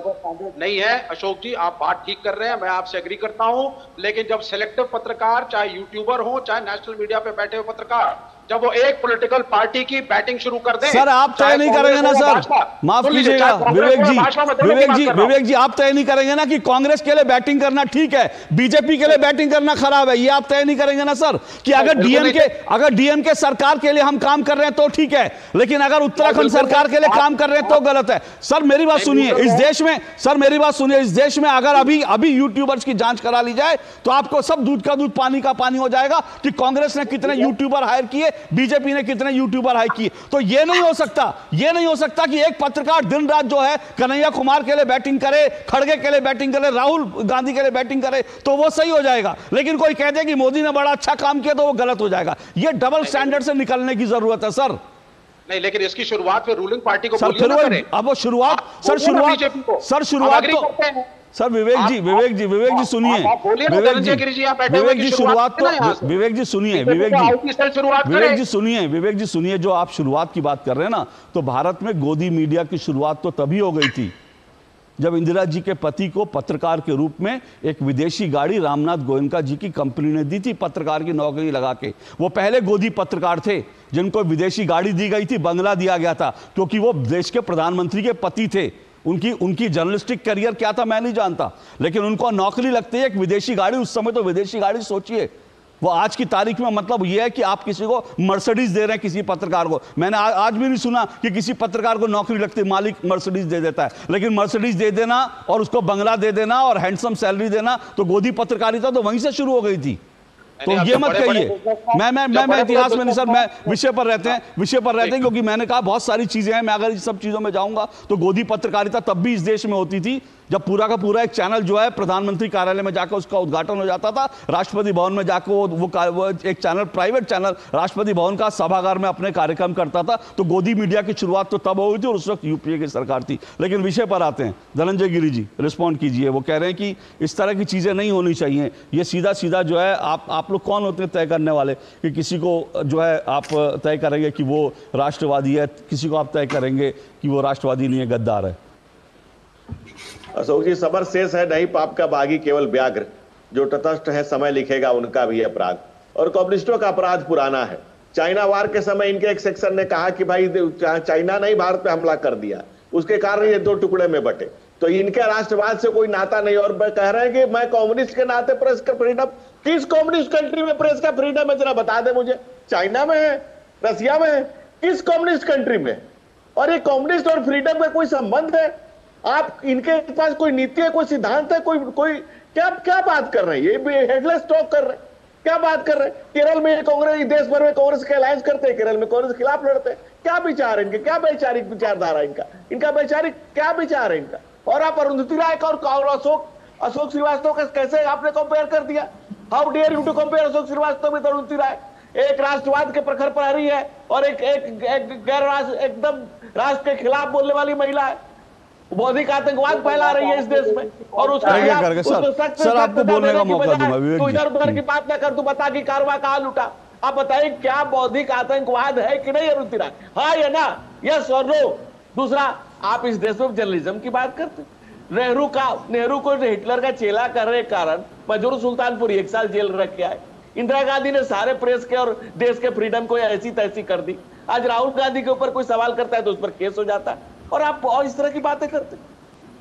नहीं है अशोक जी, आप बात ठीक कर रहे हैं, मैं आपसे एग्री करता हूं, लेकिन जब सिलेक्टिव पत्रकार, चाहे यूट्यूबर हो, चाहे नेशनल मीडिया पे बैठे हुए पत्रकार, जब वो एक पॉलिटिकल पार्टी की बैटिंग शुरू कर दें, सर आप तय नहीं करेंगे ना सर, माफ कीजिएगा विवेक जी, आप तय नहीं करेंगे ना कि कांग्रेस के लिए बैटिंग करना ठीक है, बीजेपी के लिए बैटिंग करना खराब है, ये आप तय नहीं करेंगे ना सर, कि अगर डीएमके सरकार के लिए हम काम कर रहे हैं तो ठीक है, लेकिन अगर उत्तराखंड सरकार के लिए काम कर रहे हैं तो गलत है। सर मेरी बात सुनिए, इस देश में अगर अभी यूट्यूबर्स की जांच करा ली जाए तो आपको सब दूध का दूध पानी का पानी हो जाएगा कि कांग्रेस ने कितने यूट्यूबर हायर किए, बीजेपी ने कितने यूट्यूबर हायर किए। तो ये नहीं हो सकता कि एक पत्रकार दिन रात जो है कन्हैया कुमार के लिए बैटिंग करे, खड़गे के लिए बैटिंग करे, राहुल गांधी के लिए बैटिंग करे तो वो सही हो जाएगा, लेकिन कोई कह दे कि मोदी ने बड़ा अच्छा काम किया तो वो गलत हो जाएगा। ये डबल स्टैंडर्ड से निकलने की जरूरत है सर। नहीं, लेकिन इसकी शुरुआत फिर रूलिंग पार्टी को सर, अब वो शुरुआत सर विवेक जी सुनिए, विवेक जी सुनिए, जो आप शुरुआत की बात कर रहे हैं ना, तो भारत में गोदी मीडिया की शुरुआत तो तभी हो गई थी जब इंदिरा जी के पति को पत्रकार के रूप में एक विदेशी गाड़ी रामनाथ गोयनका जी की कंपनी ने दी थी, पत्रकार की नौकरी लगा के। वो पहले गोदी पत्रकार थे जिनको विदेशी गाड़ी दी गई थी, बंगला दिया गया था, क्योंकि वो देश के प्रधानमंत्री के पति थे। उनकी जर्नलिस्टिक करियर क्या था मैं नहीं जानता, लेकिन उनको नौकरी लगती है एक विदेशी गाड़ी। उस समय तो विदेशी गाड़ी सोचिए, वो आज की तारीख में मतलब ये है कि आप किसी को मर्सिडीज दे रहे हैं, किसी पत्रकार को। मैंने आज भी नहीं सुना कि किसी पत्रकार को नौकरी लगती, मालिक मर्सिडीज दे देता है। लेकिन मर्सिडीज दे देना और उसको बंगला दे देना और हैंडसम सैलरी देना, तो गोदी पत्रकारिता तो वहीं से शुरू हो गई थी। तो ये मत कहिए, मैं इतिहास में नहीं सर, मैं विषय पर रहते हैं क्योंकि मैंने कहा बहुत सारी चीजें हैं, मैं अगर इस सब चीजों में जाऊंगा तो गोदी पत्रकारिता तब भी इस देश में होती थी जब पूरा का पूरा एक चैनल जो है प्रधानमंत्री कार्यालय में जाकर उसका उद्घाटन हो जाता था, राष्ट्रपति भवन में जाकर वो एक channel, private channel Rashtrapati Bhavan का सभागार में अपने कार्यक्रम करता था। तो गोदी मीडिया की शुरुआत तो तब हुई थी और उस वक्त यूपीए की सरकार थी। लेकिन विषय पर आते हैं, धनंजय गिरी जी रिस्पॉन्ड कीजिए। वो कह रहे हैं कि इस तरह की चीजें नहीं होनी चाहिए, ये सीधा जो है आप लोग कौन होते हैं तय करने वाले कि किसी को जो है आप तय करेंगे कि वो राष्ट्रवादी है, किसी को आप तय करेंगे कि वो राष्ट्रवादी नहीं है, गद्दार है। अशोक जी, सबर शेष है नहीं पाप का बागी केवल व्याघ्र, जो तटस्थ है समय लिखेगा उनका भी अपराध। और कम्युनिस्टों का अपराध पुराना है। चाइना वार के समय इनके एक सेक्शन ने कहा कि भाई चाइना ने भारत पे हमला कर दिया, उसके कारण ये दो टुकड़े में बटे। तो इनके राष्ट्रवाद से कोई नाता नहीं, और कह रहे हैं कि मैं कम्युनिस्ट के नाते प्रेस का फ्रीडम। किस कम्युनिस्ट कंट्री में प्रेस का फ्रीडम है जरा बता दे मुझे। चाइना में है, रसिया में है, किस कम्युनिस्ट कंट्री में? और ये कम्युनिस्ट और फ्रीडम का कोई संबंध है? आप इनके पास कोई नीति है, कोई सिद्धांत है, कोई क्या बात कर रहे हैं? ये हेडलेस टॉक कर रहे हैं, क्या बात कर रहे हैं? केरल में कांग्रेस, देश भर में कांग्रेस के अलायंस करते हैं, केरल में कांग्रेस के खिलाफ लड़ते हैं। क्या विचार है इनके? क्या वैचारिक विचारधारा इनका वैचारिक क्या विचार है इनका? और आप अरुंधति राय का और अशोक श्रीवास्तव का कैसे आपने कंपेयर कर दिया? How dare you to compare Ashok Srivastava with Arundhati Roy? एक राष्ट्रवाद के प्रखर प्रहरी है और एक गैर एकदम राष्ट्र के खिलाफ बोलने वाली महिला है, बौद्धिक आतंकवाद फैला रही है इस देश में, और सर आपको बोलने का मौका दूंगा विवेक जी। जी। इधर उधर की बात ना कर, तू बता कि कारवा कहां लुटा। आप बताइए क्या बौद्धिक आतंकवाद है कि नहीं अरुंधति राय? हाँ या ना, यस और नो? दूसरा, आप इस देश में जर्नलिज्म की बात करते, नेहरू को हिटलर का चेला करने के कारण मजरूर सुल्तानपुरी 1 साल जेल रख के आए। इंदिरा गांधी ने सारे प्रेस के और देश के फ्रीडम को ऐसी तैसी कर दी। आज राहुल गांधी के ऊपर कोई सवाल करता है तो उस पर केस हो जाता है, और आप और इस तरह की बातें करते।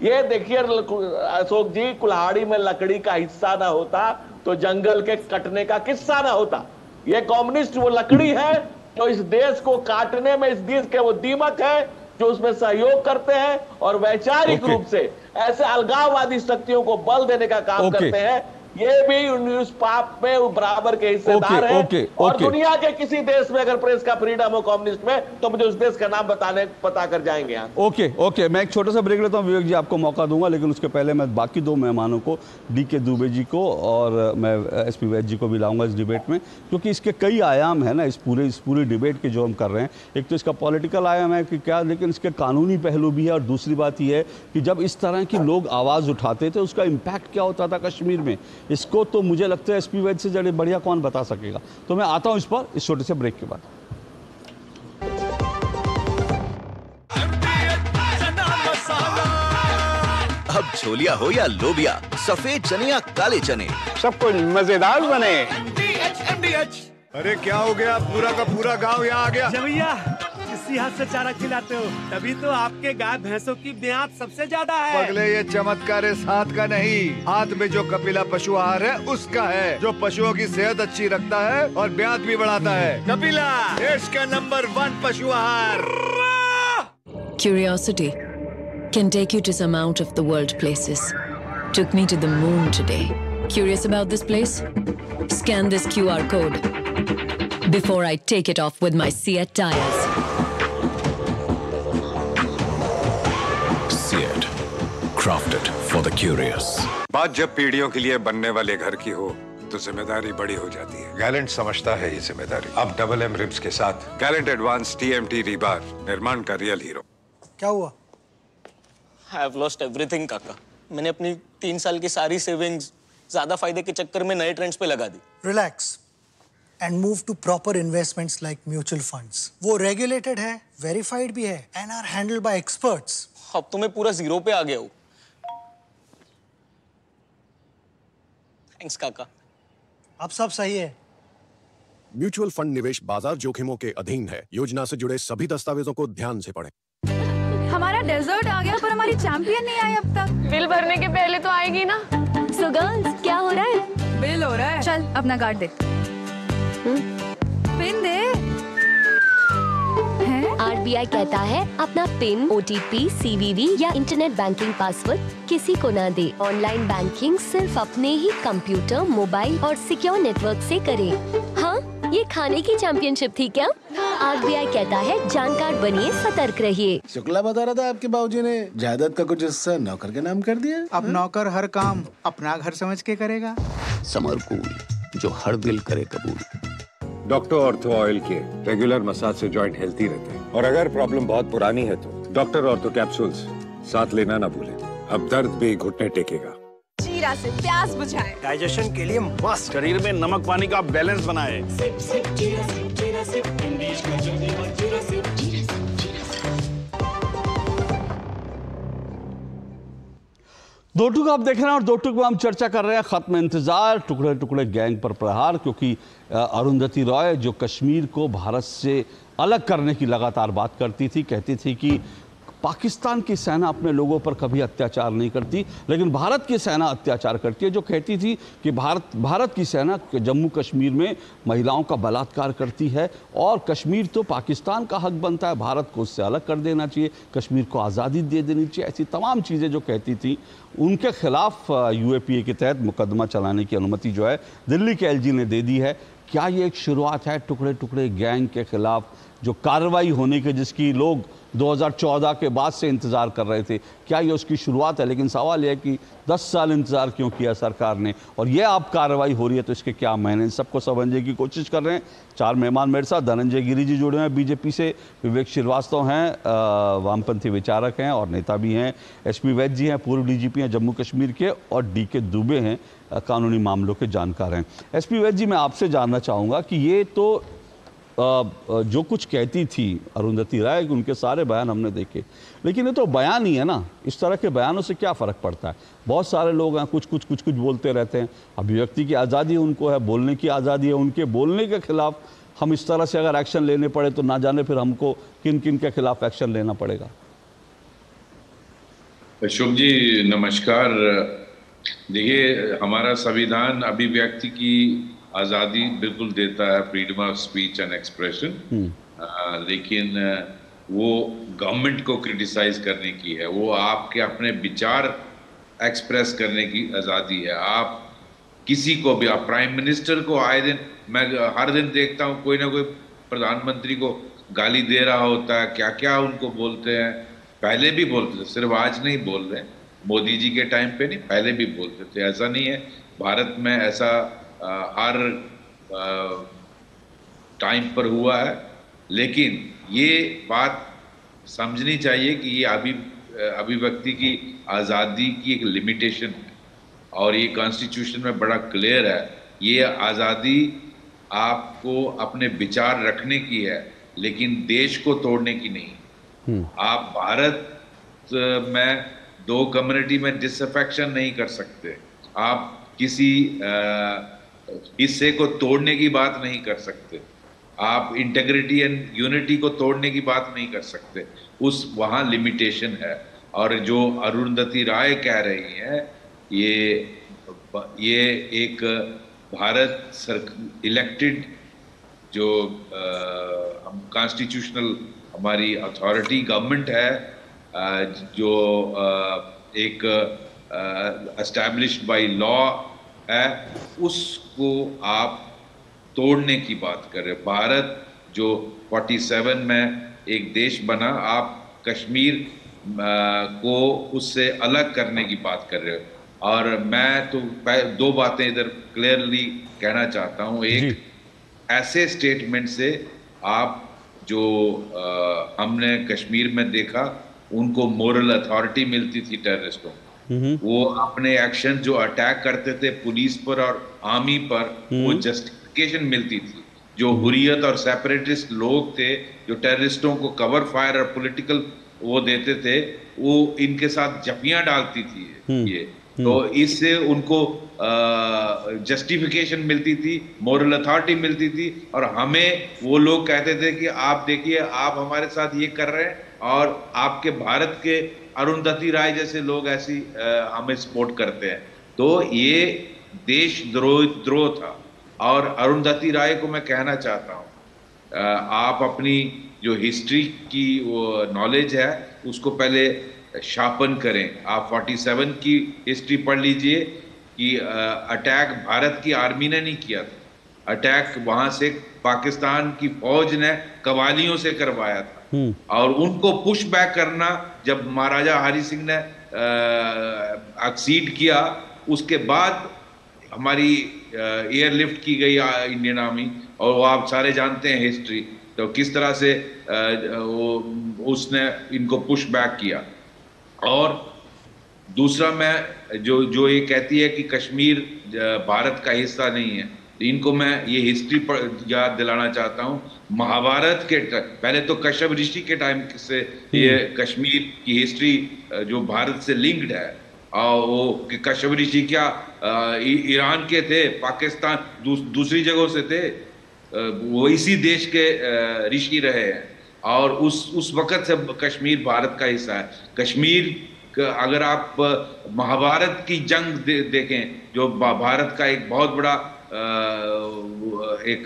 ये देखिए अशोक जी, कुल्हाड़ी में लकड़ी का हिस्सा ना होता तो जंगल के कटने का किस्सा ना होता। ये कम्युनिस्ट वो लकड़ी है जो इस देश को काटने में, इस देश के वो दीमक है जो उसमें सहयोग करते हैं और वैचारिक रूप से ऐसे अलगाववादी शक्तियों को बल देने का काम करते हैं। ये भी उस पाप में बराबर के हिस्सेदार हैं। और दुनिया के किसी देश में अगर प्रेस का फ्रीडम हो कम्युनिस्ट में, तो मुझे उस देश का नाम पता कर जाएंगे यहाँ। ओके, मैं एक छोटा सा ब्रेक लेता हूँ विवेक जी, आपको मौका दूंगा, लेकिन उसके पहले मैं बाकी 2 मेहमानों को, डी.के. दुबे जी को और मैं एस.पी. वैद्य जी को भी लाऊंगा इस डिबेट में, क्योंकि इसके कई आयाम है ना इस पूरी डिबेट के जो हम कर रहे हैं। एक तो इसका पॉलिटिकल आयाम है कि क्या, लेकिन इसके कानूनी पहलू भी है, और दूसरी बात यह है कि जब इस तरह के लोग आवाज़ उठाते थे उसका इम्पैक्ट क्या होता था कश्मीर में, इसको तो मुझे लगता है एस.पी. वैद्य से ज़्यादा बढ़िया कौन बता सकेगा। तो मैं आता हूं इस पर इस छोटे से ब्रेक के बाद। अब छोलिया हो या लोबिया, सफेद चने या काले चने, सब कुछ मजेदार बने। अरे क्या हो गया, पूरा का पूरा गांव यहाँ आ गया। भैया इसी हाथ से चारा खिलाते हो, तभी तो आपके गाय भैंसों की ब्याज सबसे ज्यादा है। पगले, ये चमत्कार इस हाथ का नहीं, हाथ में जो कपिला पशु आहार है उसका है, जो पशुओं की सेहत अच्छी रखता है और ब्याज भी बढ़ाता है। कपिला, देश का नंबर 1 पशु आहार। Curiosity can take you to some out of the world places. Took me to the moon today. Curious about this place? Scan this QR code before I take it off with my Seat tires. Seat, crafted for the curious. बात जब पीढ़ियों के लिए बनने वाले घर की हो तो जिम्मेदारी बड़ी हो जाती है। गैलेंट समझता है ये जिम्मेदारी। अब डबल एम रिब्स के साथ गैलेंट एडवांस TMT रीबार, निर्माण का रियल हीरो। क्या हुआ? I have lost everything काका। मैंने अपनी 3 साल की सारी सेविंग्स ज्यादा फायदे के चक्कर में नए ट्रेंड्स पे लगा दी। Relax and move to proper investments like mutual funds. वो रेगुलेटेड है, वेरीफाइड भी है and are handled by experts. अब तो मैं पूरा जीरो पे आ गया हूँ। थैंक्स काका। अब सब सही है। म्यूचुअल फंड निवेश बाजार जोखिमों के अधीन है। योजना से जुड़े सभी दस्तावेजों को ध्यान से पढ़ें। हमारा डेजर्ट आ गया, पर हमारी चैंपियन नहीं आई अब तक। बिल भरने के पहले तो आएगी ना। So girls, क्या हो रहा है? बिल हो रहा है। चल अपना कार्ड दे। पिन दे। RBI कहता है अपना पिन, OTP, CVV या इंटरनेट बैंकिंग पासवर्ड किसी को ना दे। ऑनलाइन बैंकिंग सिर्फ अपने ही कंप्यूटर, मोबाइल और सिक्योर नेटवर्क से करें। हाँ, ये खाने की चैंपियनशिप थी क्या? RBI कहता है जानकार बनिए, सतर्क रहिए। शुक्ला बता रहा था आपके बाबूजी ने जायदाद का कुछ हिस्सा नौकर के नाम कर दिया। अब नौकर हर काम अपना घर समझ के करेगा। समर कूल, जो हर दिल करे कबूल। डॉक्टर ऑर्थो ऑयल के रेगुलर मसाज से जॉइंट हेल्थी रहते हैं, और अगर प्रॉब्लम बहुत पुरानी है तो डॉक्टर ऑर्थो कैप्सूल्स साथ लेना ना भूलें। अब दर्द भी घुटने टेकेगा। जीरा से प्यास बुझाए, डाइजेशन के लिए मस्त, शरीर में नमक पानी का बैलेंस बनाए। सिप सिप जीरा सिप, जीरा सिप, इंग्लिश का जल्दी और जीरा सिप, जीरा सिप, जीरा सिप। दो टुक आप देख रहे हैं और दो टुक में हम चर्चा कर रहे हैं खत्म इंतजार, टुकड़े टुकड़े गैंग पर प्रहार। क्योंकि अरुंधति रॉय जो कश्मीर को भारत से अलग करने की लगातार बात करती थी, कहती थी कि पाकिस्तान की सेना अपने लोगों पर कभी अत्याचार नहीं करती, लेकिन भारत की सेना अत्याचार करती है। जो कहती थी कि भारत की सेना जम्मू कश्मीर में महिलाओं का बलात्कार करती है और कश्मीर तो पाकिस्तान का हक बनता है, भारत को उससे अलग कर देना चाहिए, कश्मीर को आज़ादी दे देनी चाहिए, ऐसी तमाम चीज़ें जो कहती थी, उनके खिलाफ UAPA के तहत मुकदमा चलाने की अनुमति जो है दिल्ली के LG ने दे दी है। क्या ये एक शुरुआत है टुकड़े टुकड़े गैंग के खिलाफ जो कार्रवाई होने के, जिसकी लोग 2014 के बाद से इंतज़ार कर रहे थे। क्या ये उसकी शुरुआत है? लेकिन सवाल यह है कि 10 साल इंतज़ार क्यों किया सरकार ने, और ये अब कार्रवाई हो रही है तो इसके क्या मायने, इन सबको समझने की कोशिश कर रहे हैं। 4 मेहमान मेरे साथ, धनंजय गिरी जी जुड़े हैं बीजेपी से, विवेक श्रीवास्तव हैं, वामपंथी विचारक हैं और नेता भी हैं, SP वैद्य जी हैं, पूर्व DGP हैं जम्मू कश्मीर के, और DK दुबे हैं, कानूनी मामलों के जानकार हैं। SP वैद्य जी, मैं आपसे जानना चाहूँगा कि ये तो जो कुछ कहती थी अरुंधति राय, उनके सारे बयान हमने देखे, लेकिन ये तो बयान ही है ना। इस तरह के बयानों से क्या फ़र्क पड़ता है? बहुत सारे लोग हैं कुछ बोलते रहते हैं। अभिव्यक्ति की आज़ादी उनको है, बोलने की आज़ादी है, उनके बोलने के खिलाफ हम इस तरह से अगर एक्शन लेने पड़े तो ना जाने फिर हमको किन किन के खिलाफ एक्शन लेना पड़ेगा। शुभ जी नमस्कार। देखिए, हमारा संविधान अभिव्यक्ति की आज़ादी बिल्कुल देता है, freedom of speech and expression, लेकिन वो गवर्नमेंट को क्रिटिसाइज करने की है, वो आपके अपने विचार एक्सप्रेस करने की आज़ादी है। आप किसी को भी, आप प्राइम मिनिस्टर को आए दिन, मैं हर दिन देखता हूँ कोई ना कोई प्रधानमंत्री को गाली दे रहा होता है, क्या क्या उनको बोलते हैं। पहले भी बोलते थे, सिर्फ आज नहीं बोल रहे, मोदी जी के टाइम पे नहीं, पहले भी बोलते थे। ऐसा नहीं है, भारत में ऐसा हर टाइम पर हुआ है, लेकिन ये बात समझनी चाहिए कि ये अभिव्यक्ति की आज़ादी की एक लिमिटेशन है, और ये कॉन्स्टिट्यूशन में बड़ा क्लियर है। ये आज़ादी आपको अपने विचार रखने की है, लेकिन देश को तोड़ने की नहीं। आप भारत में 2 कम्युनिटी में डिसअफेक्शन नहीं कर सकते, आप किसी हिस्से को तोड़ने की बात नहीं कर सकते, आप इंटेग्रिटी एंड यूनिटी को तोड़ने की बात नहीं कर सकते। वहाँ लिमिटेशन है। और जो अरुंधति राय कह रही हैं, ये एक भारत इलेक्टेड जो कॉन्स्टिट्यूशनल हमारी अथॉरिटी गवर्नमेंट है, जो एक एस्टैब्लिश्ड बाय लॉ है, उसको आप तोड़ने की बात कर रहे हैं। भारत जो 47 में एक देश बना, आप कश्मीर को उससे अलग करने की बात कर रहे हो। और मैं तो 2 बातें इधर क्लियरली कहना चाहता हूँ। एक, ऐसे स्टेटमेंट से आप जो हमने कश्मीर में देखा, उनको मोरल अथॉरिटी मिलती थी टेररिस्टों, वो अपने एक्शन जो अटैक करते थे पुलिस पर और आर्मी पर, वो जस्टिफिकेशन मिलती थी। जो हुर्रियत और सेपरेटिस्ट लोग थे, जो टेररिस्टों को कवर फायर और पॉलिटिकल वो देते थे, वो इनके साथ जपियां डालती थी ये। तो इससे उनको जस्टिफिकेशन मिलती थी, मोरल अथॉरिटी मिलती थी, और हमें वो लोग कहते थे कि आप देखिए, आप हमारे साथ ये कर रहे हैं, और आपके भारत के अरुंधति राय जैसे लोग ऐसी हमें सपोर्ट करते हैं। तो ये देशद्रोह था। और अरुंधति राय को मैं कहना चाहता हूँ, आप अपनी जो हिस्ट्री की वो नॉलेज है, उसको पहले शार्पन करें। आप 47 की हिस्ट्री पढ़ लीजिए कि अटैक भारत की आर्मी ने नहीं किया था, अटैक वहाँ से पाकिस्तान की फौज ने कवालियों से करवाया था। और उनको पुश बैक करना, जब महाराजा हरि सिंह ने एक्सीड किया, उसके बाद हमारी एयरलिफ्ट की गई इंडियन आर्मी, और वो आप सारे जानते हैं हिस्ट्री, तो किस तरह से उसने इनको पुश बैक किया। और दूसरा, मैं जो ये कहती है कि कश्मीर भारत का हिस्सा नहीं है, इनको मैं ये हिस्ट्री पर याद दिलाना चाहता हूँ। महाभारत के पहले तो कश्यप ऋषि के टाइम से ये कश्मीर की हिस्ट्री जो भारत से लिंक्ड है। और वो कश्यप ऋषि क्या ईरान के थे, पाकिस्तान दूसरी जगहों से थे, वो इसी देश के ऋषि रहे हैं, और उस वक़्त से कश्मीर भारत का हिस्सा है। कश्मीर अगर आप महाभारत की जंग देखें, जो भारत का एक बहुत बड़ा एक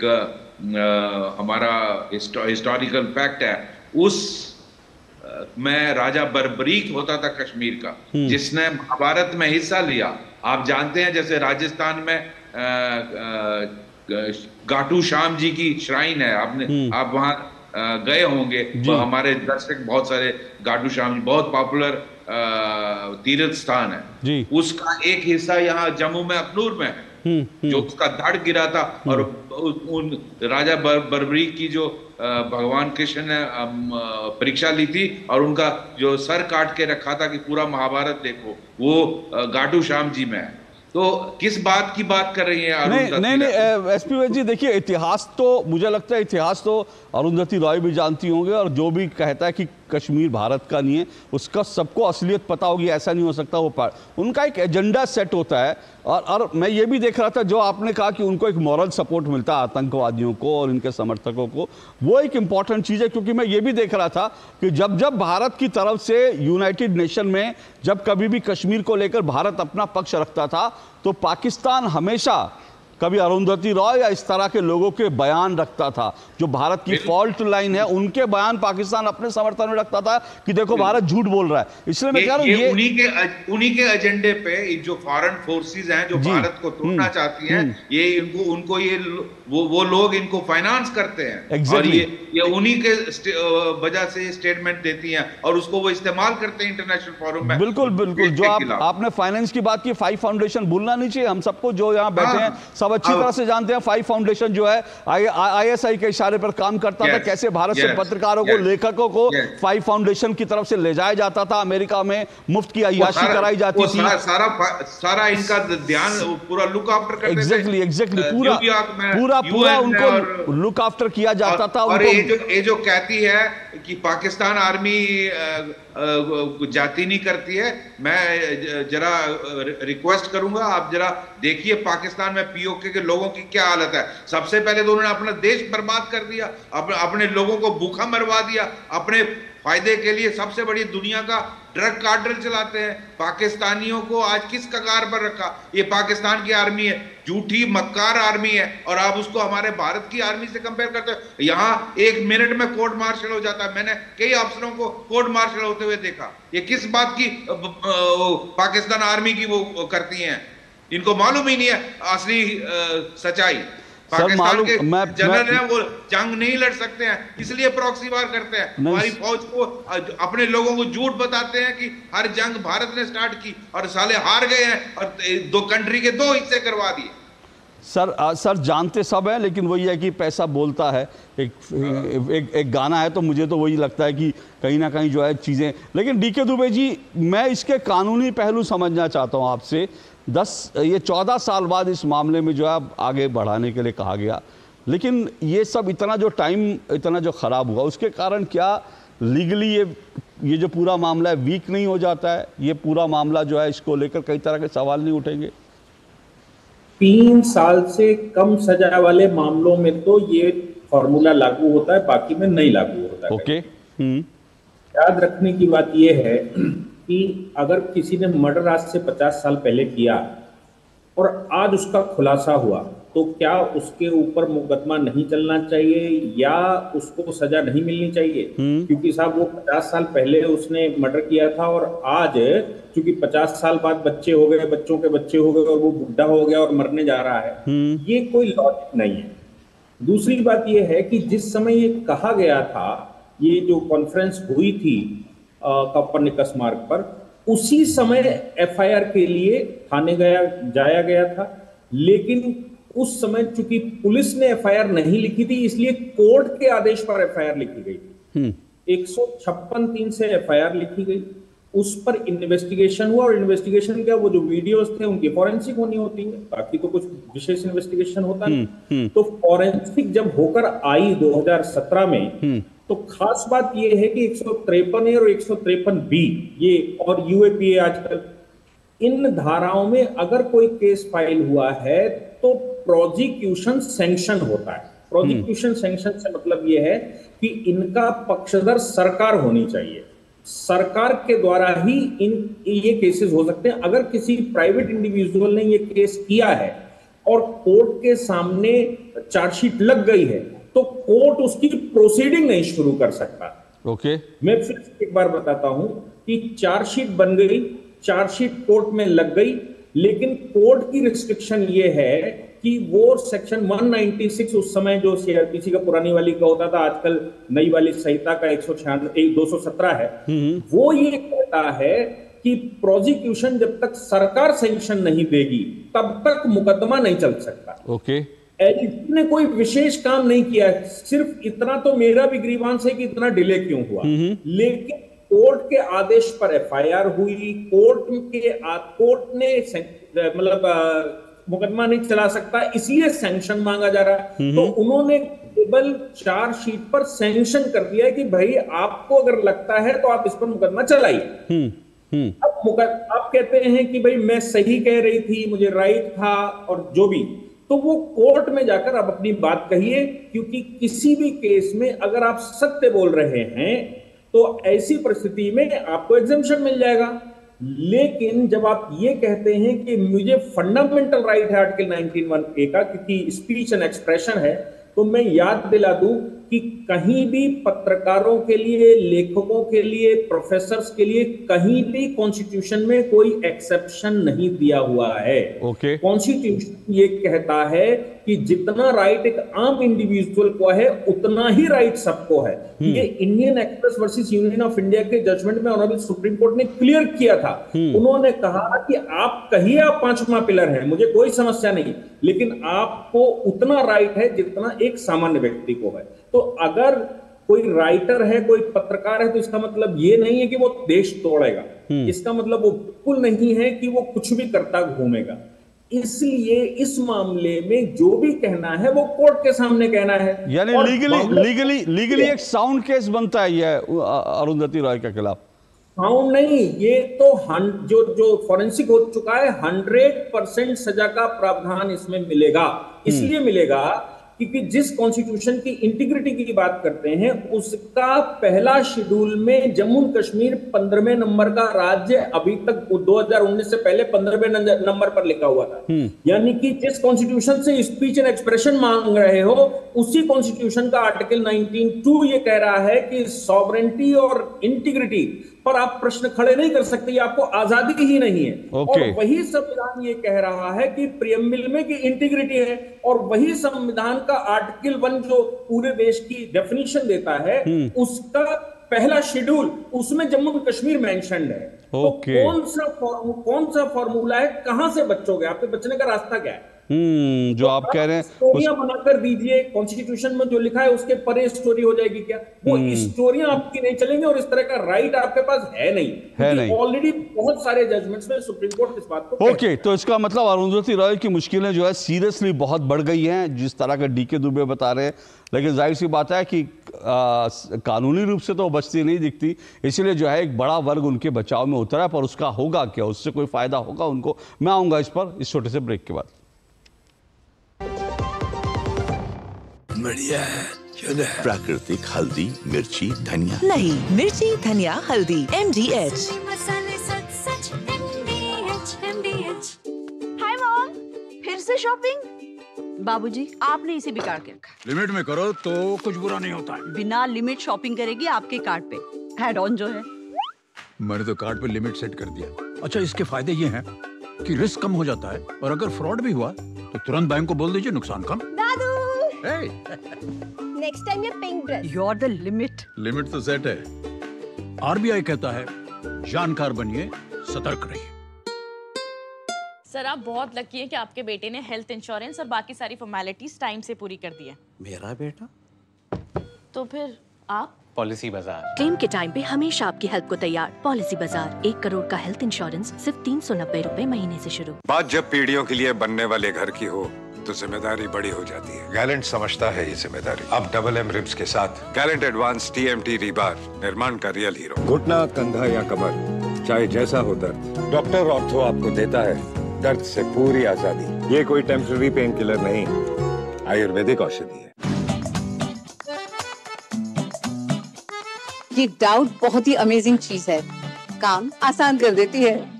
हमारा हिस्टोरिकल फैक्ट है, उस में राजा बर्बरीक होता था कश्मीर का, जिसने महाभारत में हिस्सा लिया। आप जानते हैं, जैसे राजस्थान में घाटू श्याम जी की श्राइन है, आप वहाँ गए होंगे, तो हमारे दर्शक बहुत सारे, घाटू श्याम बहुत पॉपुलर तीर्थ स्थान है, उसका एक हिस्सा यहाँ जम्मू में अखनूर में है, जो उसका धड़ गिरा था, और उन राजा बर्बरी की जो भगवान कृष्ण ने परीक्षा ली थी और उनका जो सर काट के रखा था कि पूरा महाभारत देखो, वो घाटू श्याम जी में है। तो किस बात की बात कर रही है नहीं एसपी जी, देखिए इतिहास तो मुझे लगता है इतिहास तो अरुंधति रॉय भी जानती होंगे, और जो भी कहता है कि कश्मीर भारत का नहीं है उसका सबको असलियत पता होगी, ऐसा नहीं हो सकता। वो उनका एक एजेंडा सेट होता है, और मैं ये भी देख रहा था जो आपने कहा कि उनको एक मॉरल सपोर्ट मिलता है आतंकवादियों को और इनके समर्थकों को, वो एक इंपॉर्टेंट चीज़ है। क्योंकि मैं ये भी देख रहा था कि जब जब भारत की तरफ से यूनाइटेड नेशन में जब कभी भी कश्मीर को लेकर भारत अपना पक्ष रखता था, तो पाकिस्तान हमेशा कभी अरुंधति रॉय या इस तरह के लोगों के बयान रखता था, जो भारत की फॉल्ट लाइन है उनके बयान पाकिस्तान अपने समर्थन में रखता था कि देखो भारत झूठ बोल रहा है। इसलिए मैं कह रहा हूं ये उन्हीं के एजेंडे पे जो फॉरेन फोर्सेस हैं जो भारत को तोड़ना चाहती हैं, ये उनको ये वो लोग इनको फाइनेंस करते हैं, और ये उन्हीं के वजह से स्टेटमेंट देती हैं और उसको वो इस्तेमाल करते हैं इंटरनेशनल फोरम में। बिल्कुल बिल्कुल, जो आपने फाइनेंस की बात की, 5 फाउंडेशन भूलना नहीं चाहिए हम सबको, जो यहाँ बैठे हैं सब अच्छी तरह से जानते हैं 5 फाउंडेशन जो है ISI के इशारे पर काम करता था, कैसे भारत से पत्रकारों को, लेखकों को 5 फाउंडेशन की तरफ से ले जाया जाता था, अमेरिका में मुफ्त की अय्याशी कराई जाती थी, सारा इनका ध्यान पूरा लुक आफ्टर करते थे। एग्जैक्टली पूरा उनको लुक आफ्टर किया जाता था। और ये जो कहती है कि पाकिस्तान आर्मी जाती नहीं करती है, मैं जरा रिक्वेस्ट करूंगा आप जरा देखिए पाकिस्तान में POK के लोगों की क्या हालत है। सबसे पहले तो उन्होंने अपना देश बर्बाद कर दिया, अपने लोगों को भूखा मरवा दिया, अपने फायदे के लिए सबसे बड़ी दुनिया का ड्रग कार्टेल चलाते हैं। पाकिस्तानियों को आज किस कगार पर रखा? ये पाकिस्तान की आर्मी है, झूठी मक्कार आर्मी है, और आप उसको हमारे भारत की आर्मी से कंपेयर करते हो। यहाँ 1 मिनट में कोर्ट मार्शल हो जाता है, मैंने कई अफसरों को कोर्ट मार्शल होते हुए देखा। ये किस बात की पाकिस्तान आर्मी की वो करती हैं? इनको मालूम ही नहीं है असली सच्चाई। पाकिस्तान के जनरल हैं वो जंग नहीं लड़ सकते हैं, इसलिए प्रॉक्सी वार करते हैं। हमारी फौज को अपने लोगों को झूठ बताते हैं कि हर जंग भारत ने स्टार्ट की, और साले हार गए हैं और 2 कंट्री के 2 हिस्से करवा दिए। सर जानते सब हैं, लेकिन वही है कि पैसा बोलता है। एक गाना है, तो मुझे तो वही लगता है कि कहीं ना कहीं जो है चीज़ें। लेकिन DK दुबे जी, मैं इसके कानूनी पहलू समझना चाहता हूँ आपसे। 14 साल बाद इस मामले में जो है आगे बढ़ाने के लिए कहा गया, लेकिन ये सब इतना जो ख़राब हुआ, उसके कारण क्या लीगली ये जो पूरा मामला है वीक नहीं हो जाता है? ये पूरा मामला जो है, इसको लेकर कई तरह के सवाल नहीं उठेंगे? 3 साल से कम सजा वाले मामलों में तो ये फॉर्मूला लागू होता है, बाकी में नहीं लागू होता है। ओके। याद रखने की बात यह है कि अगर किसी ने मर्डर आज से 50 साल पहले किया और आज उसका खुलासा हुआ, तो क्या उसके ऊपर मुकदमा नहीं चलना चाहिए या उसको सजा नहीं मिलनी चाहिए? क्योंकि साहब वो 50 साल पहले उसने मर्डर किया था, और आज चूंकि 50 साल बाद बच्चे हो गए, बच्चों के बच्चे हो गए, और वो बुढ़ा हो गया और मरने जा रहा है, ये कोई लॉजिक नहीं है। दूसरी बात यह है कि जिस समय ये कहा गया था, ये जो कॉन्फ्रेंस हुई थी कॉपरनिकस मार्ग पर, उसी समय FIR के लिए थाने जाया गया था, लेकिन उस समय चूंकि पुलिस ने FIR नहीं लिखी थी, इसलिए कोर्ट के आदेश पर FIR लिखी गई। 156(3) से FIR लिखी गई, उस पर इन्वेस्टिगेशन हुआ, और इन्वेस्टिगेशन क्या, वो जो वीडियोस थे उनकी फॉरेंसिक होनी होती है, बाकी तो कुछ विशेष इन्वेस्टिगेशन होता नहीं। तो फॉरेंसिक जब होकर आई 2017 में, तो खास बात यह है कि 153A और 153B ये और UAPA आजकल, इन धाराओं में अगर कोई केस फाइल हुआ है तो प्रोसिक्यूशन सैंक्शन होता है। प्रोसिक्यूशन सैंक्शन से मतलब यह है कि इनका पक्षधर सरकार होनी चाहिए, सरकार के द्वारा ही ये केसेस हो सकते हैं। अगर किसी प्राइवेट इंडिविजुअल ने ये केस किया है और कोर्ट के सामने चार्जशीट लग गई है, तो कोर्ट उसकी प्रोसीडिंग नहीं शुरू कर सकता। ओके। मैं फिर एक बार बताता हूं कि चार्जशीट बन गई, चार्जशीट कोर्ट में लग गई, लेकिन कोर्ट की रिस्ट्रिक्शन ये है कि वो सेक्शन 196 उस समय जो सीआरपीसी का पुरानी वाली का होता था, आजकल नई वाली संहिता का 217 है, वो ये कहता है कि प्रोसिक्यूशन जब तक सरकार सैंक्शन नहीं देगी तब तक मुकदमा नहीं चल सकता। ओके। एलजीपी ने कोई विशेष काम नहीं किया, सिर्फ इतना तो मेरा भी ग्रीवांस है कि इतना डिले क्यों हुआ, लेकिन कोर्ट के आदेश पर एफआईआर हुई, कोर्ट ने मतलब मुकदमा नहीं चला सकता इसलिए सैंक्शन मांगा जा रहा है। तो उन्होंने केवल चार्जशीट पर सैंक्शन कर दिया है कि भाई आपको अगर लगता है तो आप इस पर मुकदमा चलाइए। अब आप कहते हैं कि भाई मैं सही कह रही थी, मुझे राइट था और जो भी, तो वो कोर्ट में जाकर आप अपनी बात कहिए, क्योंकि किसी भी केस में अगर आप सत्य बोल रहे हैं तो ऐसी परिस्थिति में आपको एग्जेम्पशन मिल जाएगा। लेकिन जब आप ये कहते हैं कि मुझे फंडामेंटल राइट है आर्टिकल 19(1)(a) का, क्योंकि स्पीच एंड एक्सप्रेशन है, तो मैं याद दिला दूं कि कहीं भी पत्रकारों के लिए, लेखकों के लिए, प्रोफेसर्स के लिए कहीं भी कॉन्स्टिट्यूशन में कोई एक्सेप्शन नहीं दिया हुआ है। ओके। कॉन्स्टिट्यूशन ये कहता है कि जितना राइट एक आम इंडिविजुअल को है उतना ही राइट सबको है। ये Indian express versus union of India के जजमेंट में ऑनरेबल सुप्रीम कोर्ट ने क्लियर किया था। उन्होंने कहा कि आप कहिए आप पांचवा पिलर है, मुझे कोई समस्या नहीं, लेकिन आपको उतना राइट है जितना एक सामान्य व्यक्ति को है। तो अगर कोई राइटर है, कोई पत्रकार है, तो इसका मतलब ये नहीं है कि वो देश तोड़ेगा, इसका मतलब वो बिल्कुल नहीं है कि वो कुछ भी करता घूमेगा। इसलिए इस मामले में जो भी कहना है वो कोर्ट के सामने कहना है। यानी लीगली एक साउंड केस बनता है ये अरुंधति रॉय के खिलाफ। साउंड नहीं, ये तो जो फॉरेंसिक हो चुका है, 100% सजा का प्रावधान इसमें मिलेगा। इसलिए मिलेगा क्योंकि जिस कॉन्स्टिट्यूशन की इंटीग्रिटी की बात करते हैं उसका पहला शेड्यूल में जम्मू कश्मीर 15वें नंबर का राज्य अभी तक 2019 से पहले 15वें नंबर पर लिखा हुआ था। यानी कि जिस कॉन्स्टिट्यूशन से स्पीच एंड एक्सप्रेशन मांग रहे हो उसी कॉन्स्टिट्यूशन का आर्टिकल 19(2) ये कह रहा है कि सॉवरेंटी और इंटीग्रिटी पर आप प्रश्न खड़े नहीं कर सकते, आपको आजादी ही नहीं है। और वही संविधान ये कह रहा है कि प्रियम्बल में की इंटीग्रिटी है, और वही संविधान का आर्टिकल 1 जो पूरे देश की डेफिनेशन देता है उसका पहला शेड्यूल, उसमें जम्मू कश्मीर मेंशन्ड है। तो कौन सा फॉर्मूला है, कहां से बचोगे, आपके बचने का रास्ता क्या है? जो तो आप कह रहे हैं स्टोरियां बनाकर दीजिए, कॉन्स्टिट्यूशन में जो लिखा है उसके परे स्टोरी हो जाएगी क्या? वो स्टोरियां आपकी नहीं चलेंगी और इस तरह का राइट आपके पास है नहीं। ऑलरेडी बहुत सारे जजमेंट्स में सुप्रीम कोर्ट इस बात को ओके। तो इसका मतलब अरुंधति रॉय की मुश्किलें जो है सीरियसली बहुत बढ़ गई हैं, जिस तरह का डीके दुबे बता रहे हैं। लेकिन जाहिर सी बात है कि कानूनी रूप से तो बचती नहीं दिखती, इसलिए जो है एक बड़ा वर्ग उनके बचाव में उतरा है, पर उसका होगा क्या, उससे कोई फायदा होगा उनको? मैं आऊंगा इस पर इस छोटे से ब्रेक के बाद। बढ़िया है, प्राकृतिक हल्दी, मिर्ची, धनिया नहीं, मिर्ची, धनिया, हल्दी, MDH। हाय मॉम, फिर से शॉपिंग? बाबूजी, आपने इसे बिगाड़ के रखा। लिमिट में करो तो कुछ बुरा नहीं होता है। बिना लिमिट शॉपिंग करेगी आपके कार्ड पे ऐड ऑन जो है। मैंने तो कार्ड पे लिमिट सेट कर दिया। अच्छा, इसके फायदे ये हैं कि रिस्क कम हो जाता है, और अगर फ्रॉड भी हुआ तो तुरंत बैंक को बोल दीजिए, नुकसान कम। दादू, नेक्स्ट टाइम ये pink dress. You are the limit. Limit तो सेट है। RBI कहता है जानकार बनिए, सतर्क रहिए। सर, आप बहुत लकी हैं कि आपके बेटे ने हेल्थ इंश्योरेंस और बाकी सारी फॉर्मेलिटीज टाइम से पूरी कर दी है। मेरा बेटा? तो फिर आप? पॉलिसी बाजार। क्लेम के टाइम पे हमेशा आपकी हेल्प को तैयार। पॉलिसी बाजार, 1 करोड़ का हेल्थ इंश्योरेंस सिर्फ 390 रुपए महीने से शुरू। बात जब पीढ़ियों के लिए बनने वाले घर की हो तो जिम्मेदारी बड़ी हो जाती है। गैलेंट समझता है ये जिम्मेदारी। अब MM रिब्स के साथ गैलेंट एडवांस TMT रीबार, निर्माण का रियल हीरो। घुटना, कंधा या कमर, चाहे जैसा हो दर्द, डॉक्टर ऑर्थो आपको देता है दर्द से पूरी आजादी। ये कोई टेम्पररी पेन किलर नहीं, आयुर्वेदिक औषधि है। ये डाउट बहुत ही अमेजिंग चीज है, काम आसान कर देती है।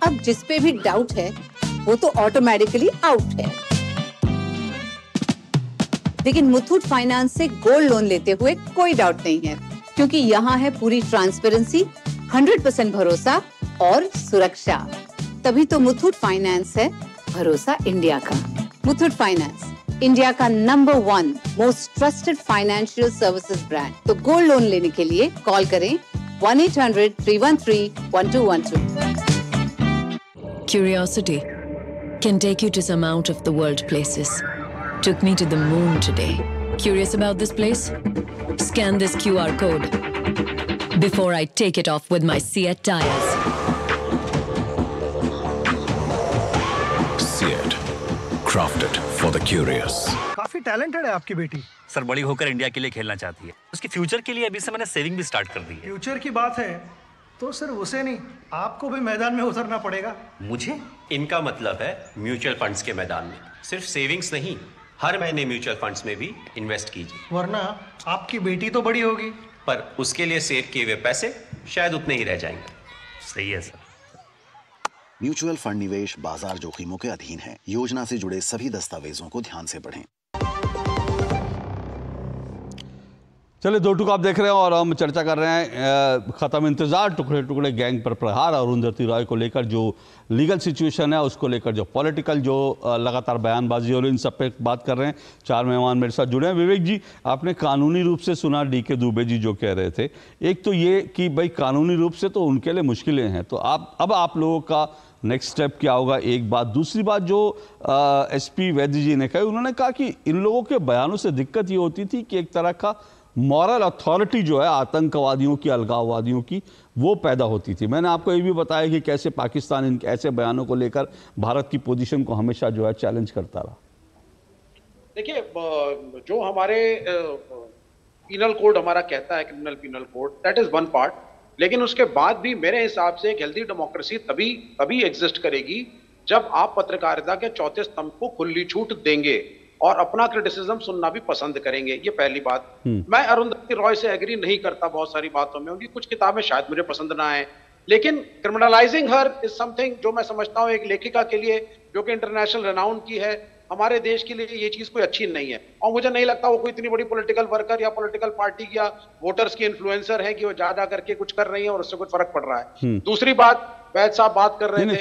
अब जिस पे भी डाउट है वो तो ऑटोमेटिकली आउट है। लेकिन मुथूट फाइनेंस से गोल्ड लोन लेते हुए कोई डाउट नहीं है, क्योंकि यहाँ है पूरी ट्रांसपेरेंसी 100% भरोसा और सुरक्षा। तभी तो मुथूट फाइनेंस है भरोसा इंडिया का। मुथूट फाइनेंस, इंडिया का number 1 most trusted financial services brand. तो गोल्ड लोन लेने के लिए कॉल करें 1-800-313-1212। Curiosity can take you to some out of the world places. Took me to the moon today. Curious about this place? Scan this QR code before I take it off with my Seat tires. Seat, crafted for the curious. काफी talented है आपकी बेटी। Sir बड़ी होकर India के लिए खेलना चाहती है। उसके फ्यूचर के लिए अभी से मैंने सेविंग भी स्टार्ट कर दी है। फ्यूचर की बात है तो सिर्फ उसे नहीं, आपको भी मैदान में उतरना पड़ेगा। मुझे? इनका मतलब है म्यूचुअल फंड्स के मैदान में। सिर्फ सेविंग्स नहीं, हर महीने म्यूचुअल फंड्स में भी इन्वेस्ट कीजिए। वरना आपकी बेटी तो बड़ी होगी, पर उसके लिए सेव किए हुए पैसे शायद उतने ही रह जाएंगे। सही है सर। म्यूचुअल फंड निवेश बाजार जोखिमों के अधीन है। योजना से जुड़े सभी दस्तावेजों को ध्यान से पढ़ें। चलिए, दो टुक आप देख रहे हैं और हम चर्चा कर रहे हैं ख़त्म इंतज़ार, टुकड़े टुकड़े गैंग पर प्रहार और अरुंधति रॉय को लेकर जो लीगल सिचुएशन है, उसको लेकर जो पॉलिटिकल जो लगातार बयानबाजी और इन सब पे बात कर रहे हैं। 4 मेहमान मेरे साथ जुड़े हैं। विवेक जी, आपने कानूनी रूप से सुना DK दुबे जी जो कह रहे थे। एक तो ये कि भाई कानूनी रूप से तो उनके लिए मुश्किलें हैं, तो आप लोगों का नेक्स्ट स्टेप क्या होगा, एक बात। दूसरी बात जो SP वैद्य जी ने कही, उन्होंने कहा कि इन लोगों के बयानों से दिक्कत ये होती थी कि एक तरह का मॉरल अथॉरिटी जो है आतंकवादियों की, अलगाववादियों की, वो पैदा होती थी। मैंने आपको ये भी बताया कि कैसे पाकिस्तान इन ऐसे बयानों को लेकर भारत की पोजीशन को हमेशा जो है चैलेंज करता रहा। देखिए, जो हमारे पीनल कोड हमारा कहता है, criminal penal code, that is one part, लेकिन उसके बाद भी मेरे हिसाब से एक हेल्दी डेमोक्रेसी तभी एग्जिस्ट करेगी जब आप पत्रकारिता के चौथे स्तंभ को खुली छूट देंगे और अपना क्रिटिसिज्म सुनना भी पसंद करेंगे। ये पहली बात। मैं अरुंधति रॉय से एग्री नहीं करता बहुत सारी बातों में, उनकी कुछ किताबें शायद मुझे पसंद ना आए, लेकिन क्रिमिनलाइजिंग हर इज समथिंग जो मैं समझता हूं एक लेखिका के लिए जो कि इंटरनेशनल रेनाउंड की है, हमारे देश के लिए ये चीज कोई अच्छी नहीं है। और मुझे नहीं लगता वो कोई इतनी बड़ी पॉलिटिकल वर्कर या पॉलिटिकल पार्टी या वोटर्स की इन्फ्लुएंसर है कि वो ज्यादा करके कुछ कर रही है और उससे कुछ फर्क पड़ रहा है। दूसरी बात, वैद्य साहब बात कर रहे थे।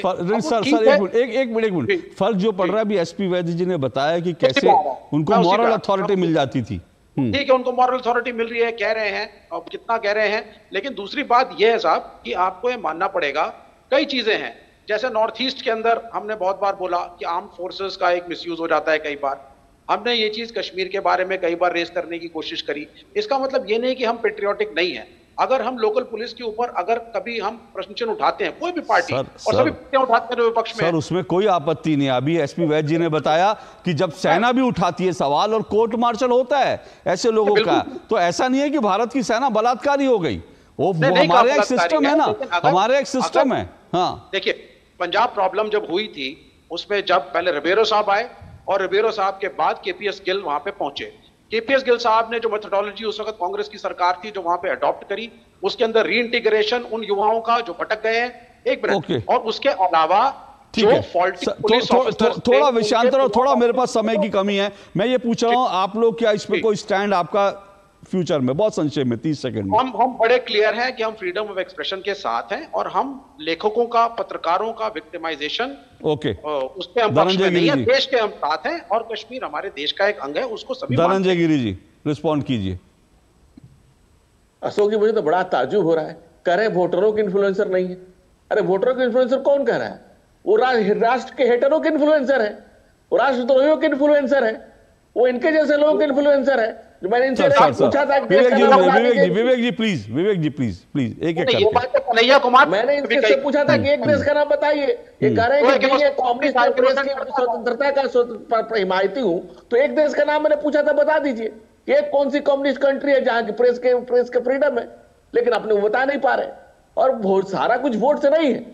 एक मिनट फर्क जो पड़ रहा है अभी SP वैद्य जी ने बताया कि कैसे उनको मॉरल अथॉरिटी मिल जाती थी। ठीक है, उनको मॉरल अथॉरिटी मिल रही है, कह रहे हैं, और कितना कह रहे हैं, लेकिन दूसरी बात यह है साहब कि आपको ये मानना पड़ेगा कई चीजें हैं। जैसे नॉर्थ ईस्ट के अंदर हमने बहुत बार बोला कि आर्म फोर्सेस का एक मिसयूज हो जाता है कई बार। हमने ये चीज कश्मीर के बारे में कई बार रेस करने की कोशिश करी। इसका मतलब ये नहीं कि हम पेट्रियोटिक नहीं है। अगर हम लोकल पुलिस के ऊपर अगर कभी हम प्रश्न चिन्ह उठाते हैं, कोई भी पार्टी और सभी उठाते हैं विपक्ष में, सर उसमें कोई आपत्ति नहीं। अभी SP वैद्य जी ने बताया कि जब सेना भी उठाती है सवाल और कोर्ट मार्शल होता है ऐसे लोगों का, तो ऐसा नहीं है कि भारत की सेना बलात्कारी हो गई। वो हमारे एक सिस्टम है ना, हमारे एक सिस्टम है। हाँ, देखिए, पंजाब प्रॉब्लम जब हुई थी उसमें जब पहले रिबेरो साहब आए और रिबेरो साहब के बाद KPS गिल वहां पे पहुंचे। KPS गिल साहब ने जो मेथोडोलॉजी उस वक्त कांग्रेस की सरकार थी जो वहां पे अडॉप्ट करी, उसके अंदर रीइंटीग्रेशन उन युवाओं का जो भटक गए हैं, एक मिनट, और उसके अलावा जो फॉल्टी पुलिस ऑफिसर्स, थोड़ा विषयांतर और थोड़ा मेरे पास समय की कमी है, मैं ये पूछ रहा हूं आप लोग क्या इस पे कोई स्टैंड आपका फ्यूचर में, बहुत संक्षेप में 30 सेकंड में? हम बड़े क्लियर हैं कि हम फ्रीडम ऑफ एक्सप्रेशन के साथ हैं और हम लेखकों का, पत्रकारों का विक्टिमाइजेशन उसके हम पक्ष में नहीं है। देश के हम साथ हैं और कश्मीर हमारे देश का एक अंग है, उसको सभी। धनंजय गिरी जी रिस्पॉन्ड कीजिए। अशोक जी, मुझे तो बड़ा ताज्जुब हो रहा है, कह रहे वोटरों के इन्फ्लुएंसर नहीं है। अरे वोटरों के इन्फ्लुएंसर कौन कह रहा है? वो राष्ट्र के हेटरों के इन्फ्लुएंसर है, वो राष्ट्रद्रोहियों के इन्फ्लुएंसर है, वो इनके जैसे लोगों के इन्फ्लुएंसर है। जो मैंने इनसे पूछा था, विवेक जी प्लीज एक कन्हैया कुमार, मैंने इनसे पूछा था कि एक देश का नाम बताइए। ये कह रहे हैं कि मैं कम्युनिस्ट प्रेस की स्वतंत्रता का हिमायती हूं, तो एक देश का नाम मैंने पूछा था, बता दीजिए ये कौन सी कम्युनिस्ट कंट्री है जहां की प्रेस के फ्रीडम है, लेकिन अपने वो बता नहीं पा रहे। और वोट सारा कुछ वोट से नहीं है,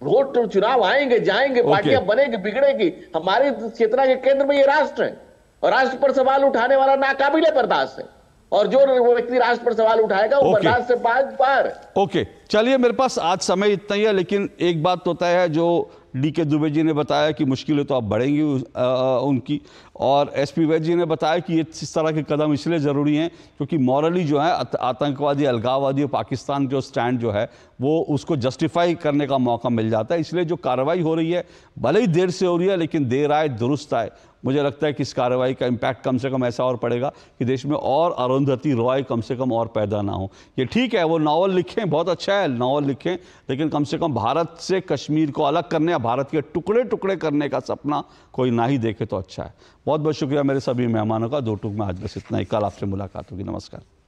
वोट चुनाव आएंगे जाएंगे, पार्टियां बनेगी बिगड़ेगी, हमारी चेतना के केंद्र में ये राष्ट्र है और राष्ट्र पर सवाल उठाने वाला नाकाबिले बर्दाश्त है, और जो व्यक्ति राष्ट्र पर सवाल उठाएगा वो बर्दाश्त से पार। ओके, चलिए मेरे पास आज समय इतना ही है, लेकिन एक बात तो तय है जो DK दुबे जी ने बताया कि मुश्किलें तो अब बढ़ेंगी उनकी, और एसपी वैद्य जी ने बताया कि ये इस तरह के कदम इसलिए ज़रूरी हैं क्योंकि मॉरली जो है आतंकवादी, अलगाववादी और पाकिस्तान के स्टैंड जो है वो उसको जस्टिफाई करने का मौका मिल जाता है। इसलिए जो कार्रवाई हो रही है भले ही देर से हो रही है, लेकिन देर आए दुरुस्त आए। मुझे लगता है कि इस कार्रवाई का इम्पैक्ट कम से कम ऐसा और पड़ेगा कि देश में और अरुंधति रॉय कम से कम और पैदा ना हो। ये ठीक है, वो नावल लिखें, बहुत अच्छा है नावल लिखें, लेकिन कम से कम भारत से कश्मीर को अलग करने या भारत के टुकड़े टुकड़े करने का सपना कोई ना ही देखे तो अच्छा है। बहुत बहुत शुक्रिया मेरे सभी मेहमानों का। 2 टूक में आज बस इतना ही। कल आपसे मुलाकात होगी। नमस्कार।